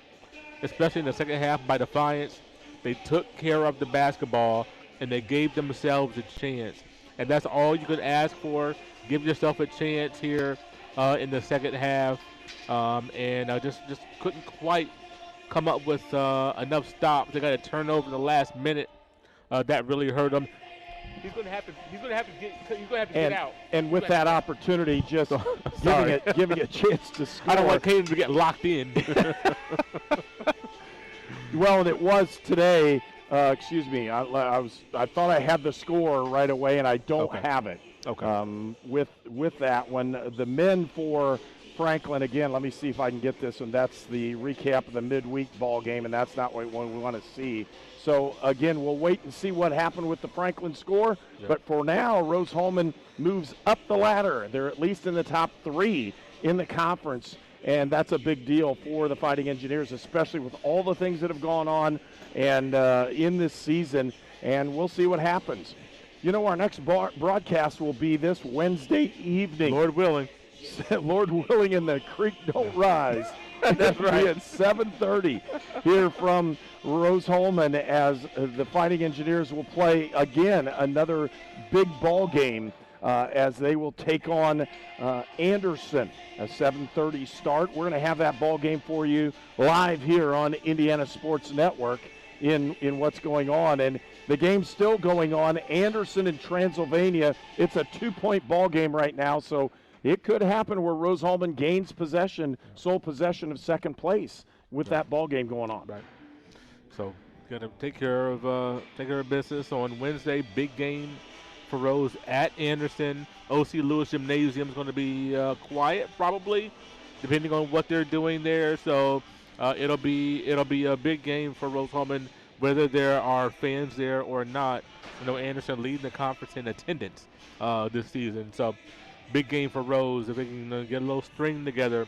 especially in the second half by Defiance. They took care of the basketball, and they gave themselves a chance. And that's all you could ask for. Give yourself a chance here in the second half. And just couldn't quite come up with enough stops. They got a turnover in the last minute. That really hurt them. He's going to have to get out. And with that opportunity, just giving a chance to score. I don't want Caden to get locked in. Well, and it was today. Excuse me. I thought I had the score right away, and I don't have it. Okay. With that one, the men for Franklin, again, let me see if I can get this, and that's the recap of the midweek ball game, and that's not what we want to see. So, again, we'll wait and see what happened with the Franklin score. Yep. But for now, Rose-Hulman moves up the ladder. They're at least in the top 3 in the conference, and that's a big deal for the Fighting Engineers, especially with all the things that have gone on and in this season, and we'll see what happens. You know, our next broadcast will be this Wednesday evening. Lord willing. Lord willing, and the creek don't rise. That's right. At 7:30 here from Rose-Hulman as the Fighting Engineers will play again another big ball game as they will take on Anderson. A 7:30 start. We're going to have that ball game for you live here on Indiana Sports Network in what's going on. And the game's still going on. Anderson and Transylvania. It's a 2-point ball game right now, so it could happen where Rose-Hulman gains sole possession of second place with that ball game going on. Right. So, got to take care of business on Wednesday. Big game for Rose at Anderson. O.C. Lewis Gymnasium is going to be quiet, probably, depending on what they're doing there. So, it'll be a big game for Rose-Hulman, whether there are fans there or not. You know, Anderson leading the conference in attendance this season. So, big game for Rose. If they can get a little string together,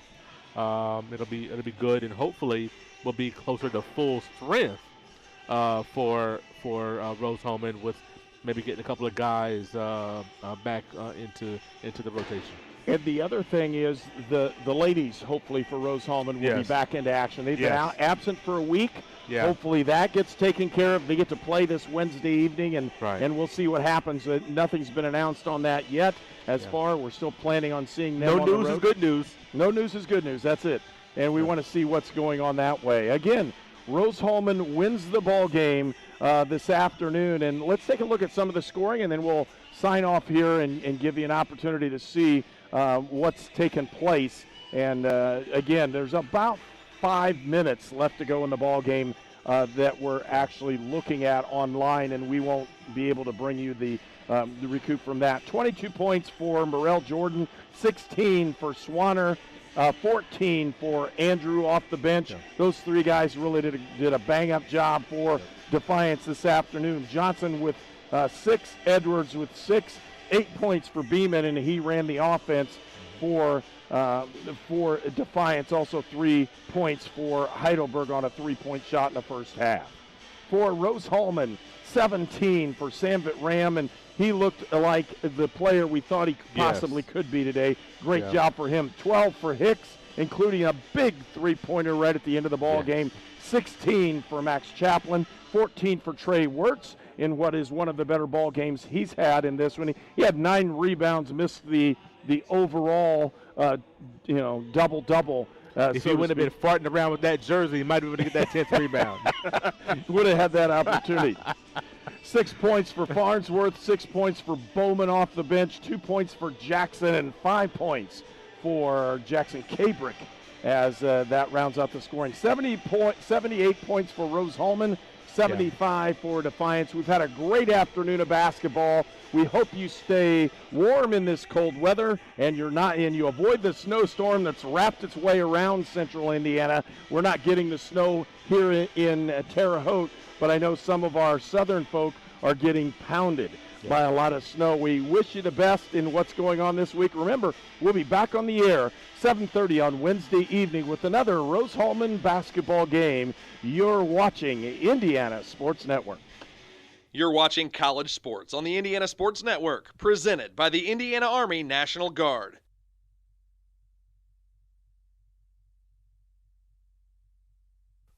it'll be good, and hopefully we'll be closer to full strength for Rose-Hulman, with maybe getting a couple of guys back into the rotation. And the other thing is the ladies, hopefully for Rose-Hulman, will be back into action. They've been absent for a week. Yeah. Hopefully that gets taken care of. They get to play this Wednesday evening, and we'll see what happens. Nothing's been announced on that yet. As far, we're still planning on seeing them on the road. No news is good news. No news is good news. That's it. And we want to see what's going on that way. Again, Rose-Hulman wins the ball game this afternoon. And let's take a look at some of the scoring, and then we'll sign off here and give you an opportunity to see what's taken place. And, again, there's about 5 minutes left to go in the ball game that we're actually looking at online, and we won't be able to bring you the recoup from that. 22 points for Morel Jordan, 16 for Swanner, 14 for Andrew off the bench. Those 3 guys really did a bang-up job for Defiance this afternoon. Johnson with 6, Edwards with 6, 8 points for Beeman, and he ran the offense for Defiance. Also 3 points for Heidelberg on a 3-point shot in the first half. For Rose-Hulman, 17 for Samvit Ram, and he looked like the player we thought he possibly could be today. Great job for him. 12 for Hicks, including a big 3-pointer right at the end of the ball game. 16 for Max Chaplin, 14 for Trey Wirtz in what is one of the better ball games he's had in this one. He had 9 rebounds, missed the overall double-double. If he wouldn't have been farting around with that jersey, he might be able to get that 10th rebound. Would have had that opportunity. 6 points for Farnsworth, 6 points for Bowman off the bench, 2 points for Jackson, and 5 points for Jackson Cabrick as that rounds out the scoring. 78 points for Rose-Hulman, 75 for Defiance. We've had a great afternoon of basketball. We hope you stay warm in this cold weather and you avoid the snowstorm that's wrapped its way around central Indiana. We're not getting the snow here in Terre Haute, but I know some of our southern folk are getting pounded by a lot of snow. We wish you the best in what's going on this week. Remember, we'll be back on the air 7:30 on Wednesday evening with another Rose-Hulman basketball game. You're watching Indiana Sports Network. You're watching College Sports on the Indiana Sports Network, presented by the Indiana Army National Guard.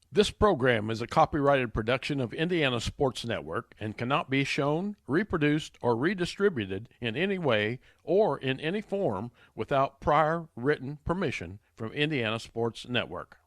This program is a copyrighted production of Indiana Sports Network and cannot be shown, reproduced, or redistributed in any way or in any form without prior written permission from Indiana Sports Network.